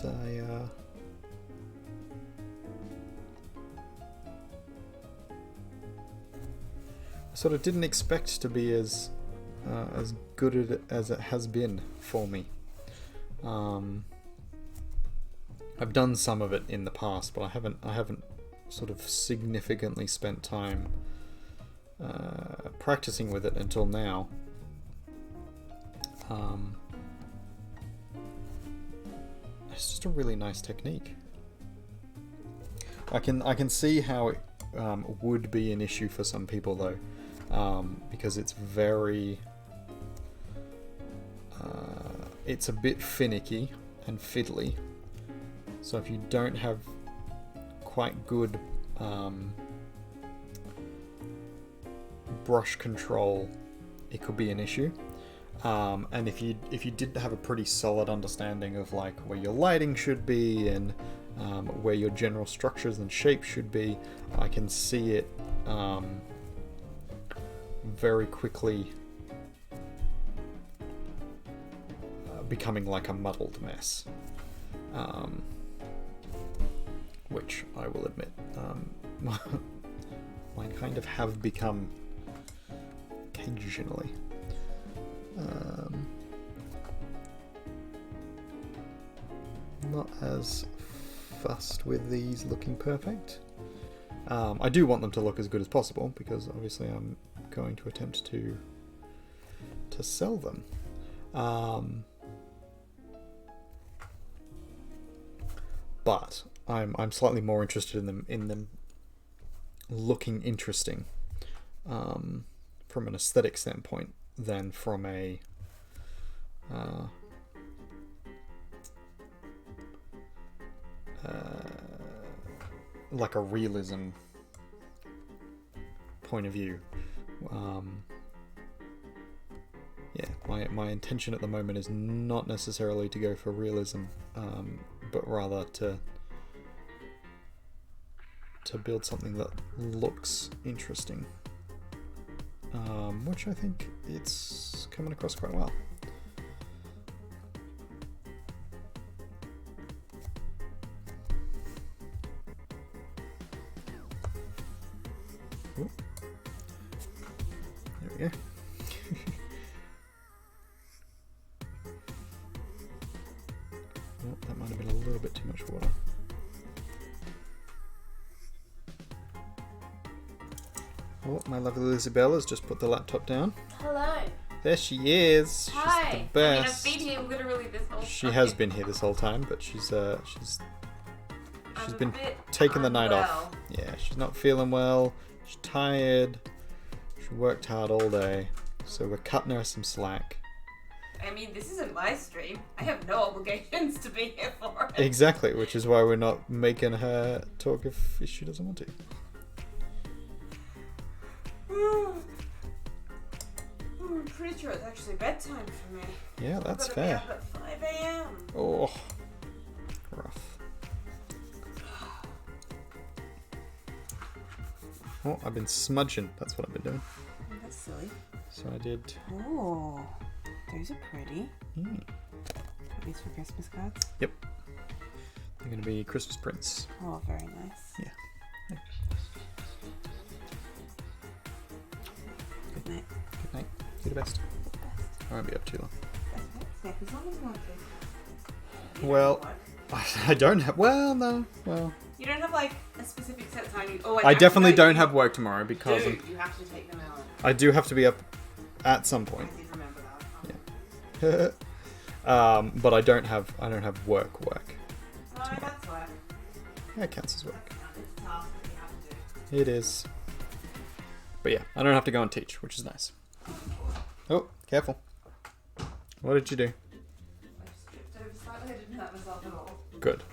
I sort of didn't expect to be as good as it has been for me. I've done some of it in the past, but I haven't sort of significantly spent time practicing with it until now. It's just a really nice technique. I can see how it would be an issue for some people though. Because it's very it's a bit finicky and fiddly, so if you don't have quite good brush control, it could be an issue. And if you didn't have a pretty solid understanding of like where your lighting should be and where your general structures and shapes should be, I can see it very quickly becoming like a muddled mess, which I will admit mine kind of have become occasionally. Not as fussed with these looking perfect. I do want them to look as good as possible because obviously I'm going to attempt to sell them. But I'm slightly more interested in them looking interesting from an aesthetic standpoint than from a like a realism point of view. Yeah, my intention at the moment is not necessarily to go for realism, but rather to to build something that looks interesting. Which I think it's coming across quite well. Ooh. There we go. Oh, that might have been a little bit too much water. Oh, my lovely Isabel has just put the laptop down. Hello. There she is. Hi. She's the best. I mean, I've been here literally this whole time. She has been here this whole time, but she's been taking the night off. Yeah, she's not feeling well. She's tired. She worked hard all day, so we're cutting her some slack. I mean, this isn't my stream. I have no obligations to be here for it. Exactly, which is why we're not making her talk if she doesn't want to. I'm pretty sure it's actually bedtime for me. Yeah, that's I've fair. got to be up at 5 a.m. Oh, rough. Oh, I've been smudging. That's what I've been doing. Oh, that's silly. So I did. Oh, those are pretty. Mm. Are these for Christmas cards? Yep. They're going to be Christmas prints. Oh, very nice. Yeah. Good night. Good night. You're the best. I won't be up too long. Snap as long as you want to. Well, I don't have. Well, no. Well, You don't have like a specific set time. Oh, I definitely don't have work tomorrow because Dude, you have to take them out. I do have to be up at some point. I did remember that. Yeah. But I don't have work. No, that's work. Yeah, it counts as work. It's a task that you have to do. It is. But yeah, I don't have to go and teach, which is nice. Oh, careful. What did you do? I just tripped over slightly. I didn't hurt myself at all. Good.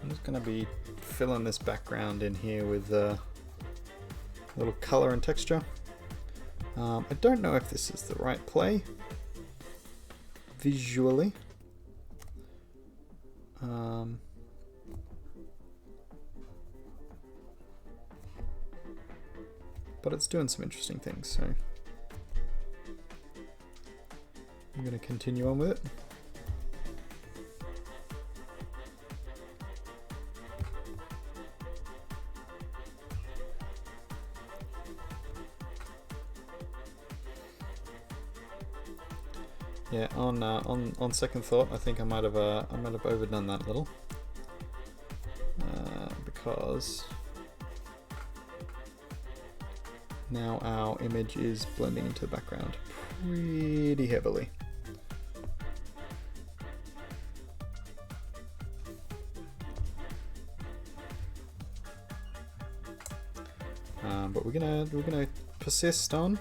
I'm just going to be filling this background in here with a little color and texture. I don't know if this is the right play visually. But it's doing some interesting things, so I'm going to continue on with it. Yeah, on second thought, I think I might have overdone that a little, because now our image is blending into the background pretty heavily. But we're gonna persist on.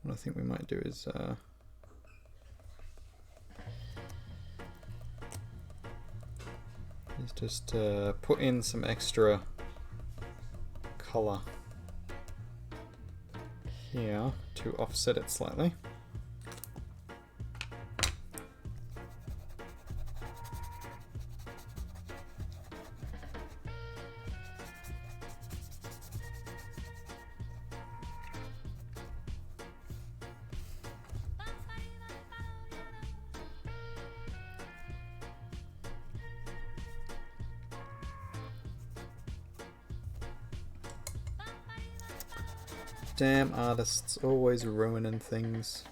What I think we might do is just put in some extra color here to offset it slightly. Damn artists, always ruining things.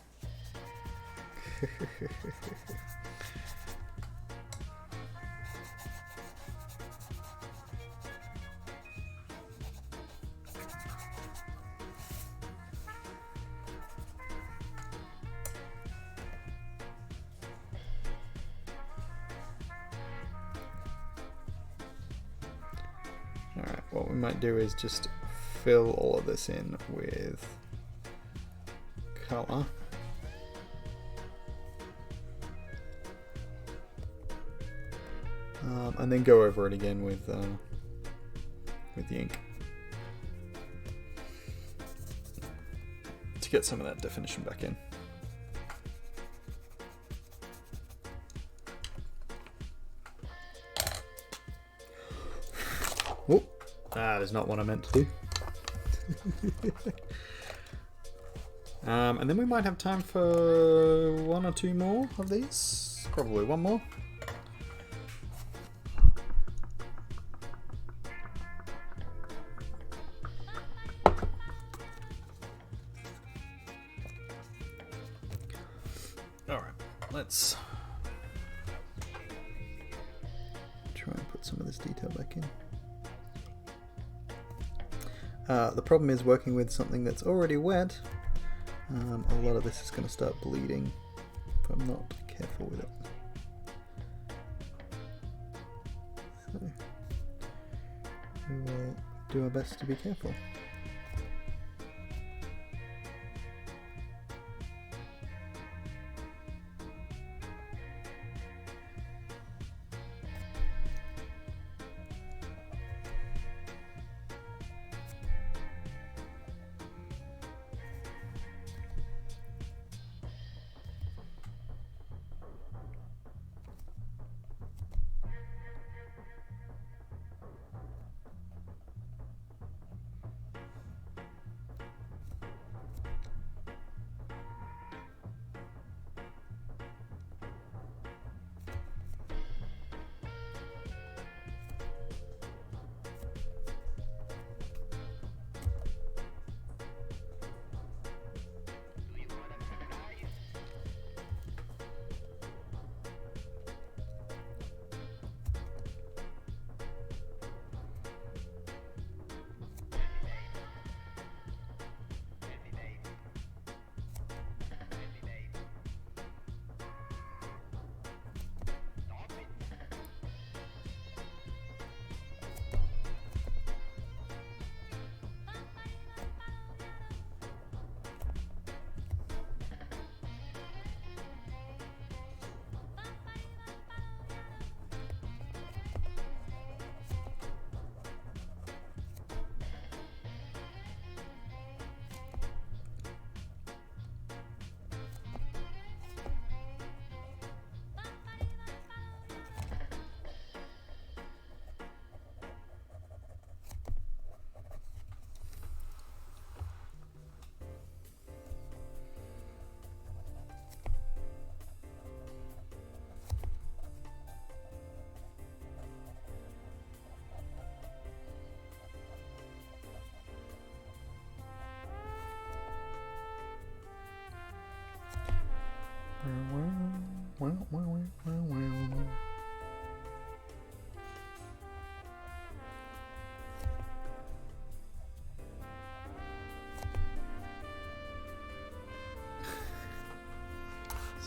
Alright, what we might do is just fill all of this in with colour. And then go over it again with the ink to get some of that definition back in. Oh, that is not what I meant to do. And then we might have time for one or two more of these. Probably one more. Alright, let's try and put some of this detail back in. The problem is working with something that's already wet. A lot of this is going to start bleeding if I'm not careful with it. So we will do our best to be careful.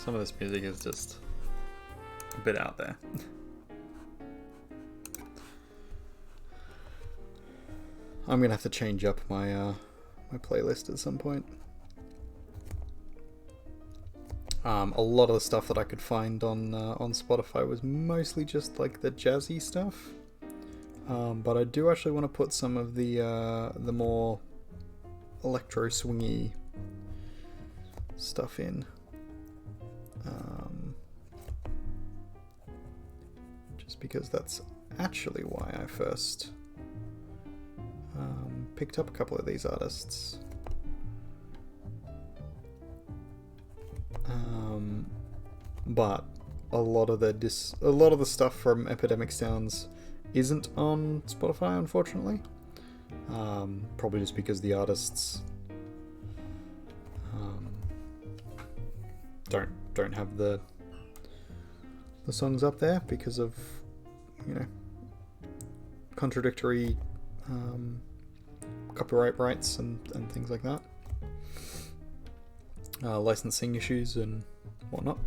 Some of this music is just a bit out there. I'm gonna have to change up my my playlist at some point. A lot of the stuff that I could find on Spotify was mostly just like the jazzy stuff, but I do actually want to put some of the more electro swingy stuff in. Just because that's actually why I first picked up a couple of these artists. But a lot of the stuff from Epidemic Sounds isn't on Spotify, unfortunately. Probably just because the artists don't have the songs up there because of, you know, contradictory copyright rights and things like that, licensing issues and whatnot.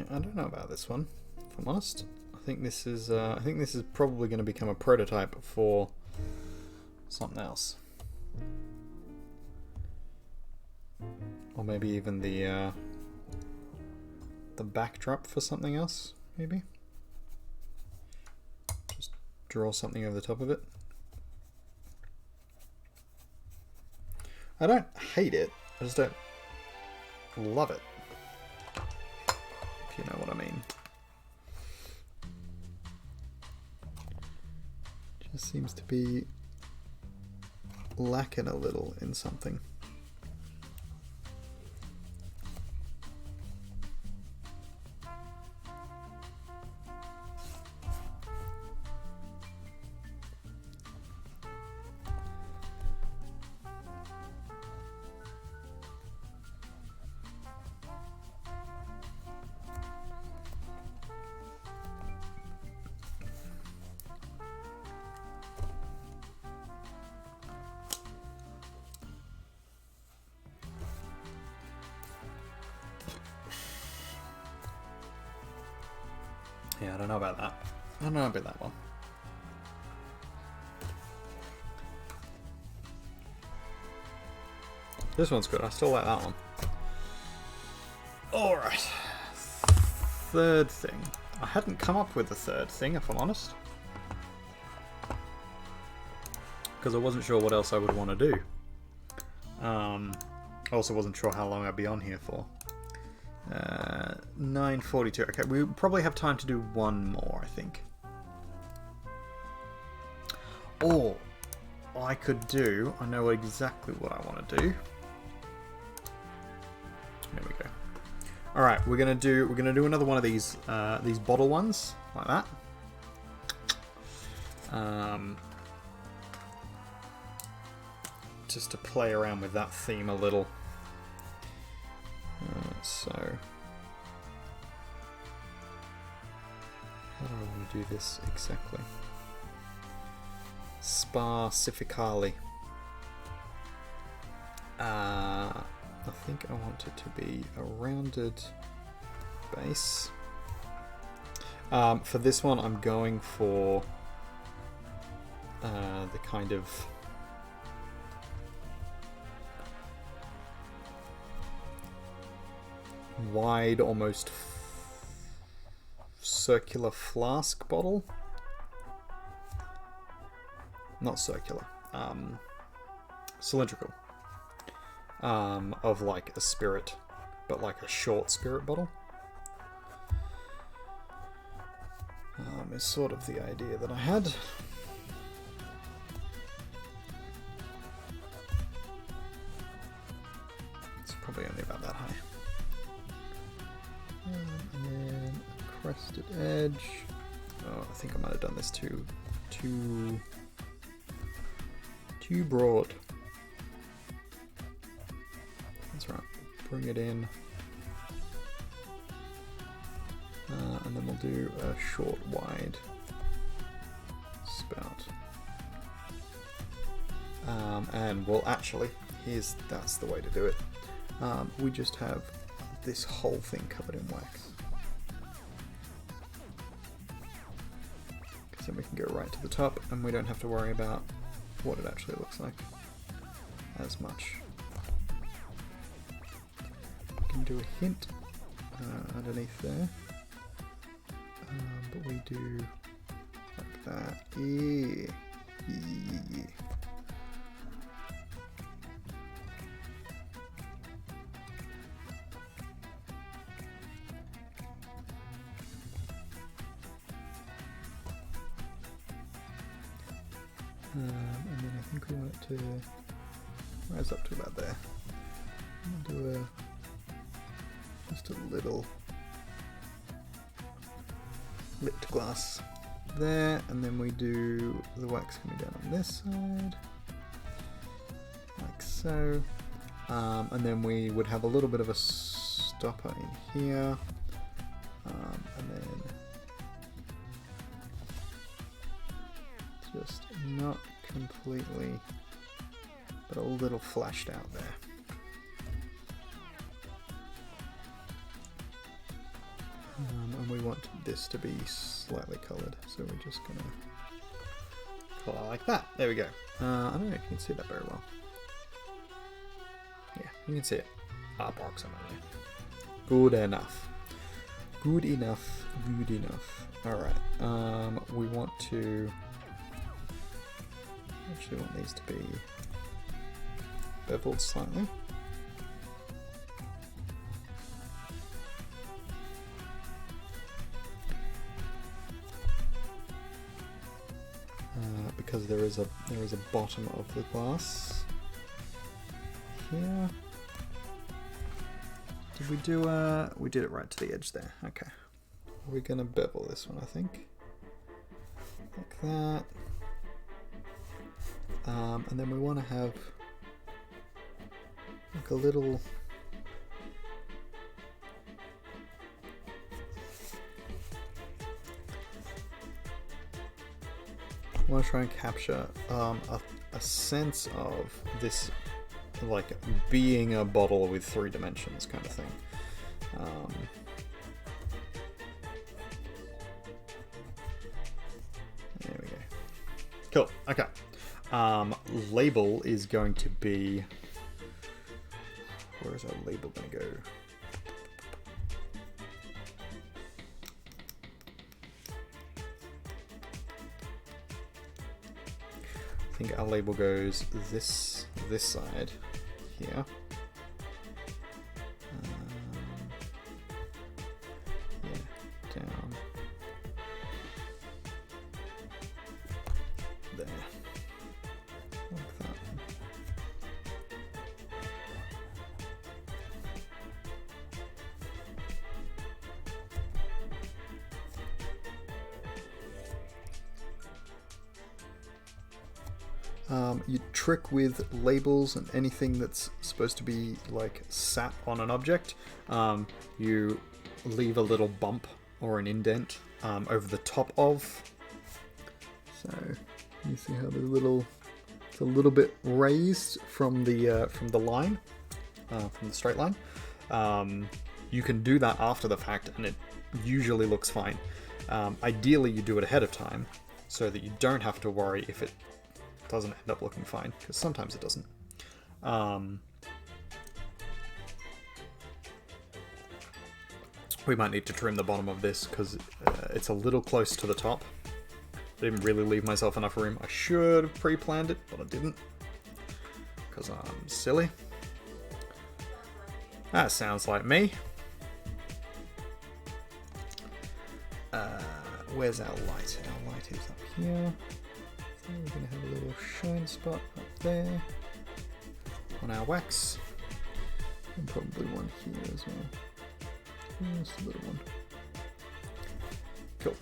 I don't know about this one, if I'm honest. I think this is probably going to become a prototype for something else, or maybe even the backdrop for something else. Maybe just draw something over the top of it. I don't hate it. I just don't love it. If you know what I mean. Just seems to be lacking a little in something. Yeah, I don't know about that. I don't know about that one. This one's good. I still like that one. Alright. Third thing. I hadn't come up with a third thing, if I'm honest. Because I wasn't sure what else I would want to do. I also wasn't sure how long I'd be on here for. 9:42. Okay, we probably have time to do one more, I think. Or I could do. I know exactly what I want to do. There we go. All right, we're gonna do another one of these bottle ones like that. Just to play around with that theme a little. So, how do I want to do this exactly? Sparsifically. I think I want it to be a rounded base. For this one, I'm going for the kind of wide, almost circular flask bottle. Not circular, cylindrical. Of like a spirit, but like a short spirit bottle. Is sort of the idea that I had. probably only about that high. And then a crested edge. Oh, I think I might have done this too broad. That's right. Bring it in. And then we'll do a short, wide spout. And well, actually, that's the way to do it. We just have this whole thing covered in wax. Because then we can go right to the top and we don't have to worry about what it actually looks like as much. We can do a hint underneath there. But we do like that. Yeah. And then I think we want it to rise up to about there. We'll do just a little lipped glass there, and then we do the wax coming down on this side, like so. And then we would have a little bit of a stopper in here, and then just not completely, but a little flashed out there. And we want this to be slightly coloured, so we're just gonna colour like that. There we go. I don't know if you can see that very well. Yeah, you can see it approximately. Good enough. Good enough. Good enough. All right. We want to actually want these to be beveled slightly. Because there is a bottom of the glass here. Did we do we did it right to the edge there. Okay. We're gonna bevel this one, I think. Like that. And then we want to have like a little I want to try and capture a sense of this like being a bottle with 3 dimensions kind of thing. There we go. Cool. Okay. Label is going to be, where is our label going to go? I think our label goes this side here. Yeah, down there, like that. You trick with labels and anything that's supposed to be like sat on an object. You leave a little bump or an indent over the top of. So you see how it's a little bit raised from the line, from the straight line. You can do that after the fact, and it usually looks fine. Ideally, you do it ahead of time so that you don't have to worry if it doesn't end up looking fine, because sometimes it doesn't. We might need to trim the bottom of this because it's a little close to the top. I didn't really leave myself enough room. I should have pre-planned it, but I didn't, because I'm silly. That sounds like me. Where's our light? Our light is up here. So we're going to have a little shine spot up there on our wax. And probably one here as well. Just a little one. Cool.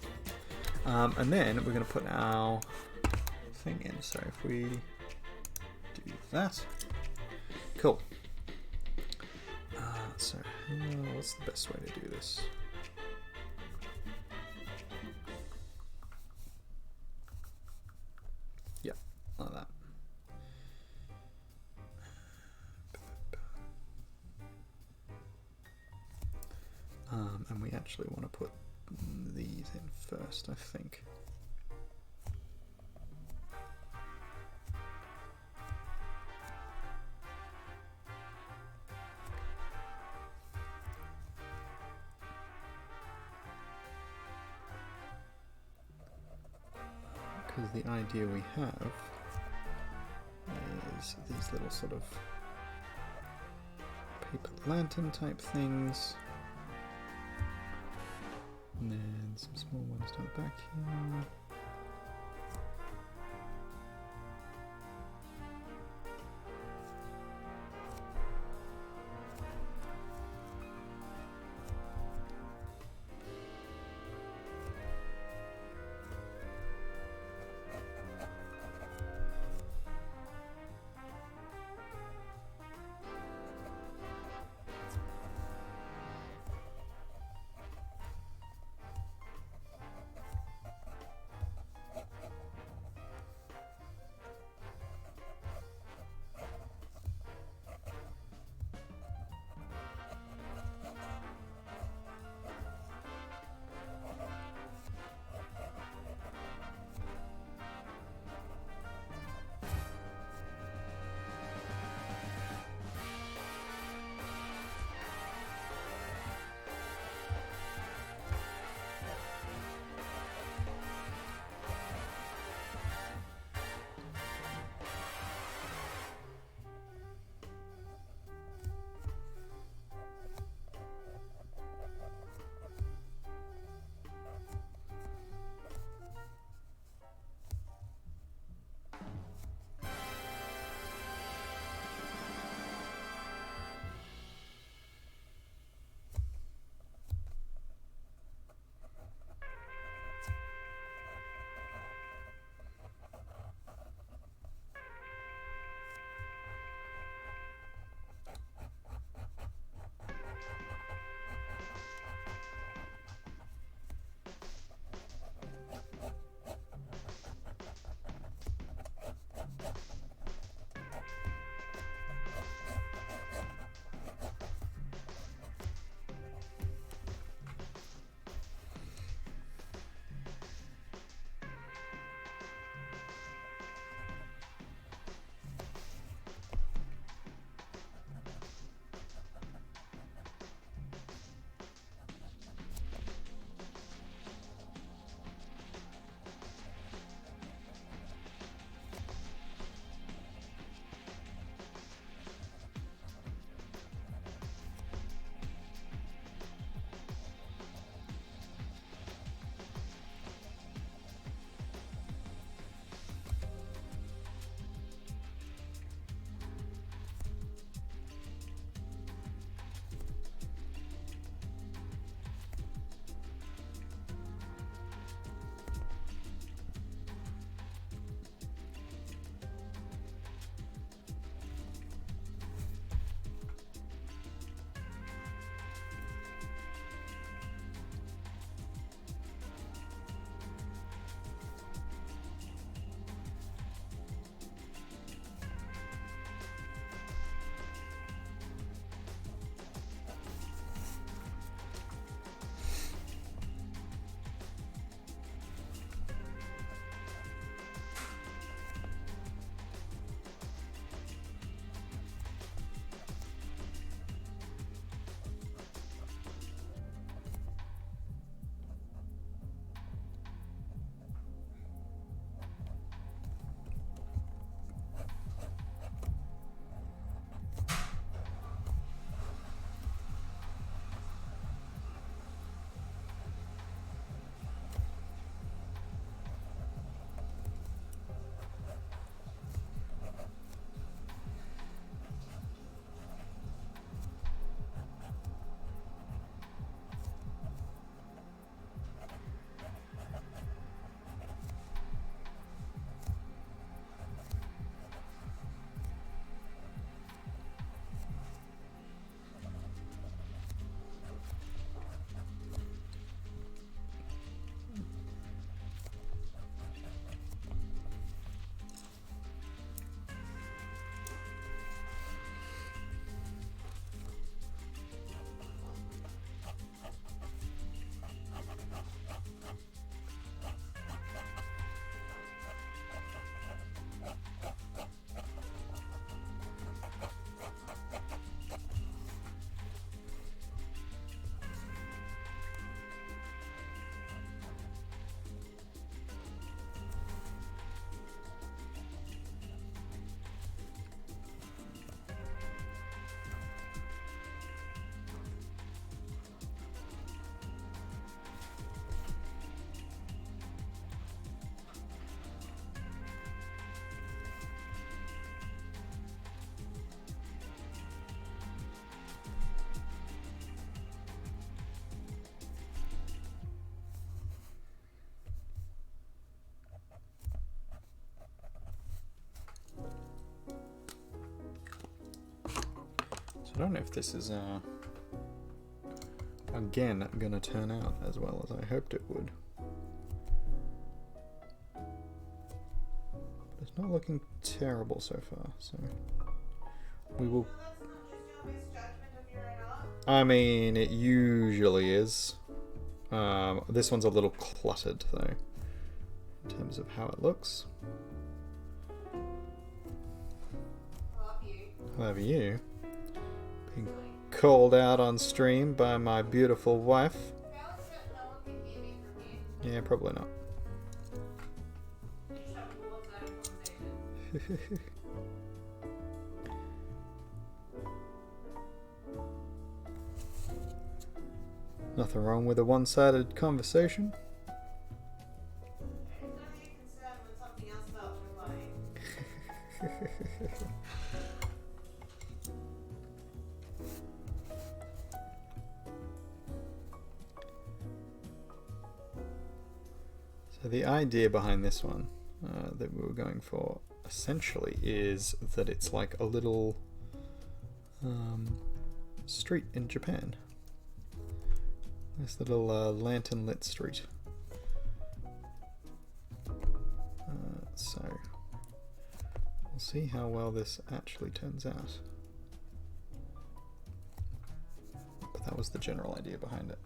And then we're going to put our thing in. So if we do that. Cool. So what's the best way to do this? Yeah, like that. And we actually want to put these in first, I think. Because the idea we have is these little sort of paper lantern type things. And then some small ones down the back here. I don't know if this is again gonna turn out as well as I hoped it would. But it's not looking terrible so far, so we will. That's not just your misjudgment of your own art. I mean, it usually is. This one's a little cluttered though, in terms of how it looks. Love you. Love you. Being called out on stream by my beautiful wife. Alex said no one can hear me from here. Yeah, probably not. Just have a one-sided conversation. Nothing wrong with a one-sided conversation. It's only a concern when something else starts replying. So the idea behind this one that we were going for essentially is that it's like a little street in Japan. This little lantern lit street. So we'll see how well this actually turns out. But that was the general idea behind it.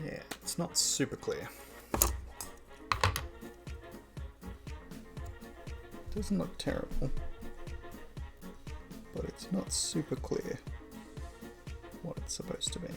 Yeah, it's not super clear. Doesn't look terrible, but it's not super clear what it's supposed to be.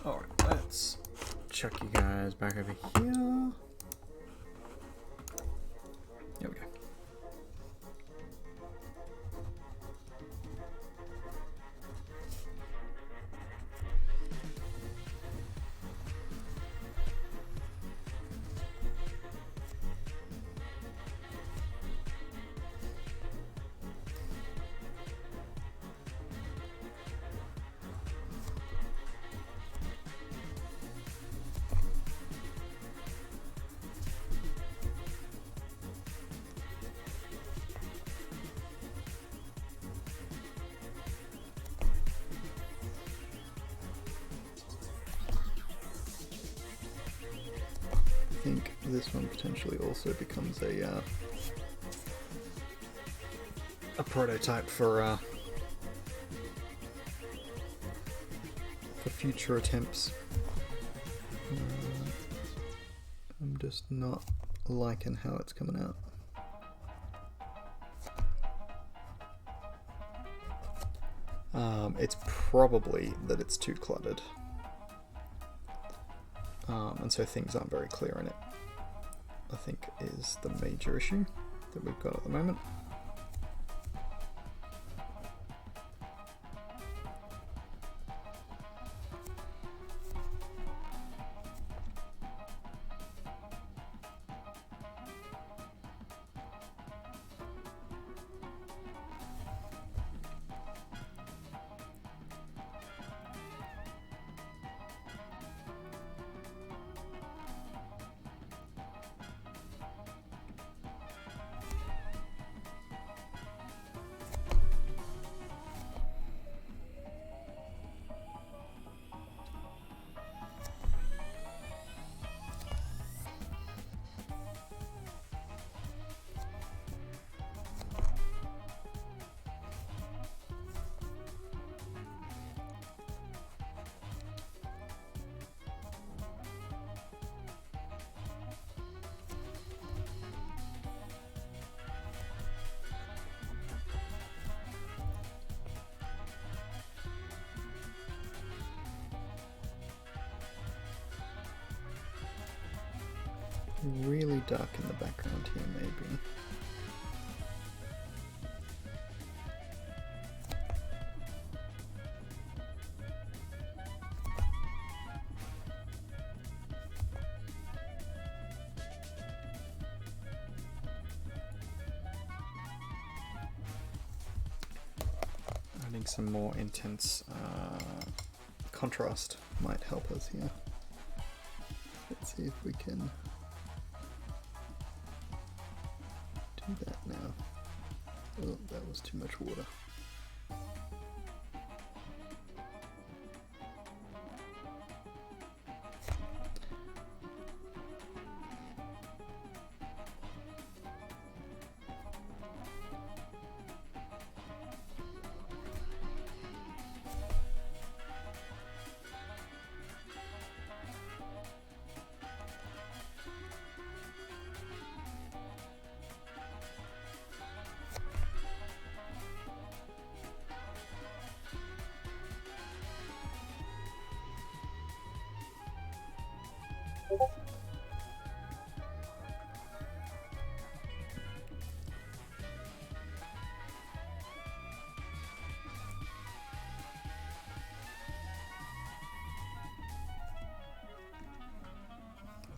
Alright, let's chuck you guys back over here. There we go. think this one potentially also becomes a prototype for future attempts. I'm just not liking how it's coming out. It's probably that it's too cluttered. And so things aren't very clear in it, I think, is the major issue that we've got at the moment. Really dark in the background here, maybe. Adding some more intense contrast might help us here. Let's see if we can do that now. Oh, that was too much water.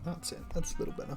That's it, that's a little better.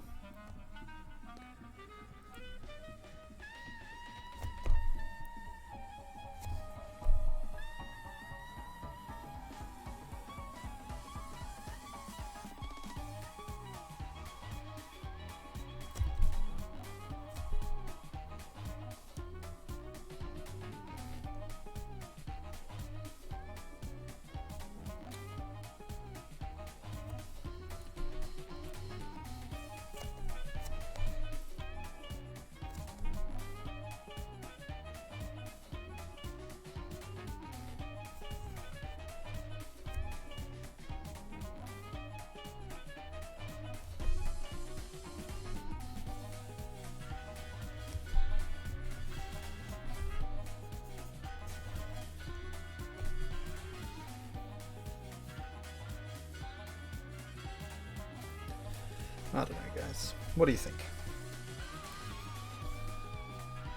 I don't know, guys. What do you think?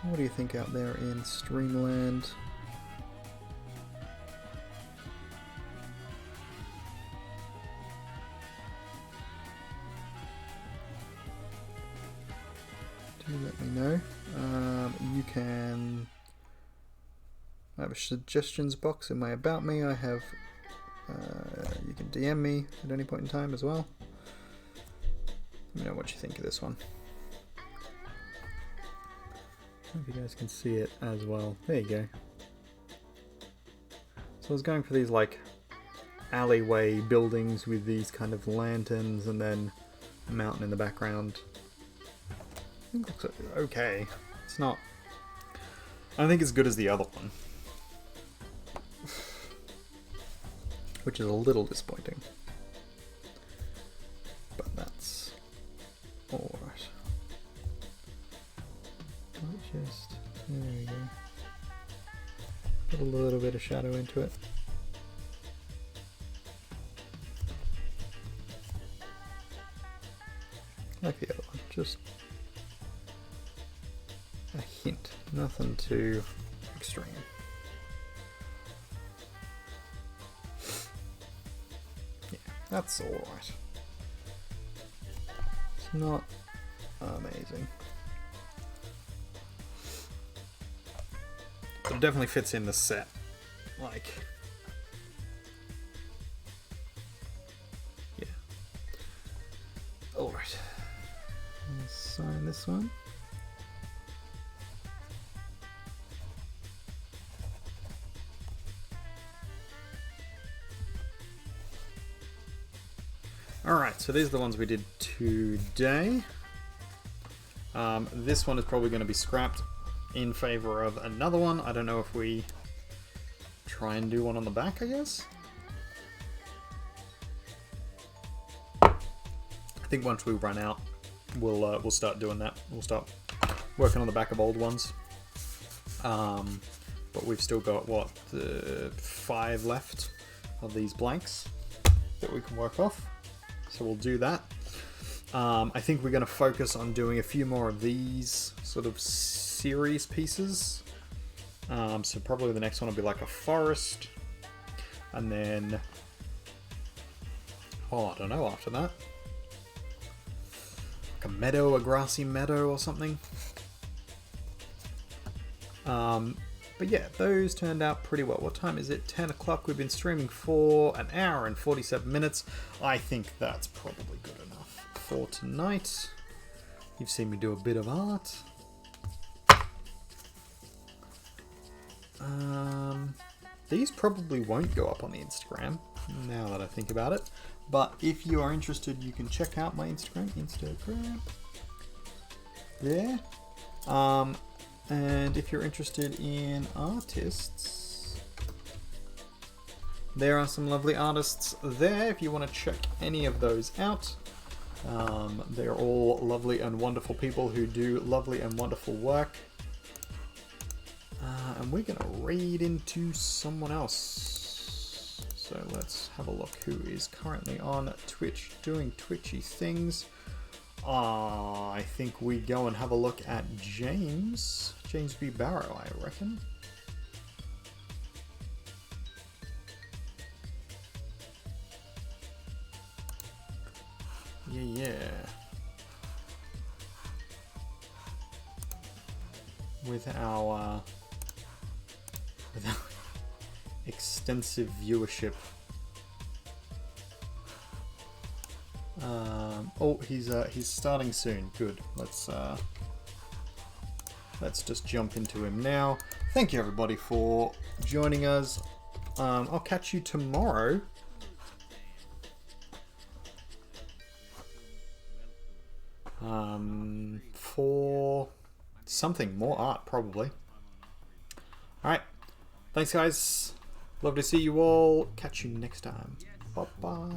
What do you think out there in Streamland? Do let me know. You can... I have a suggestions box in my About Me. I have... you can DM me at any point in time as well. Let me know what you think of this one. I hope you guys can see it as well. There you go. So I was going for these like alleyway buildings with these kind of lanterns and then mountain in the background. I think it looks okay. It's not... I don't think it's as good as the other one. Which is a little disappointing. But that's alright. Just... there we go. Put a little bit of shadow into it. Like the other one, just a hint, nothing too extreme. Yeah, that's alright. It's not amazing. But it definitely fits in the set. Like, yeah. Alright. Let's sign this one. Alright, so these are the ones we did today. This one is probably going to be scrapped in favor of another one. I don't know if we try and do one on the back, I guess. I think once we run out, we'll start doing that. We'll start working on the back of old ones. But we've still got, what, 5 left of these blanks that we can work off. So we'll do that. I think we're going to focus on doing a few more of these sort of series pieces. So probably the next one will be like a forest. And then... oh, I don't know after that. Like a meadow, a grassy meadow or something. But yeah, those turned out pretty well. What time is it? 10 o'clock. We've been streaming for an hour and 47 minutes. I think that's probably good enough for tonight. You've seen me do a bit of art. These probably won't go up on the Instagram, now that I think about it. But if you are interested, you can check out my Instagram. There. And if you're interested in artists, there are some lovely artists there if you want to check any of those out. They're all lovely and wonderful people who do lovely and wonderful work. And we're going to raid into someone else. So let's have a look who is currently on Twitch doing twitchy things. I think we go and have a look at James B. Barrow, I reckon. Yeah. With our extensive viewership. Oh, he's starting soon. Good. Let's just jump into him now. Thank you everybody for joining us. I'll catch you tomorrow. For something more art, probably. Alright. Thanks, guys. Love to see you all. Catch you next time. Bye-bye.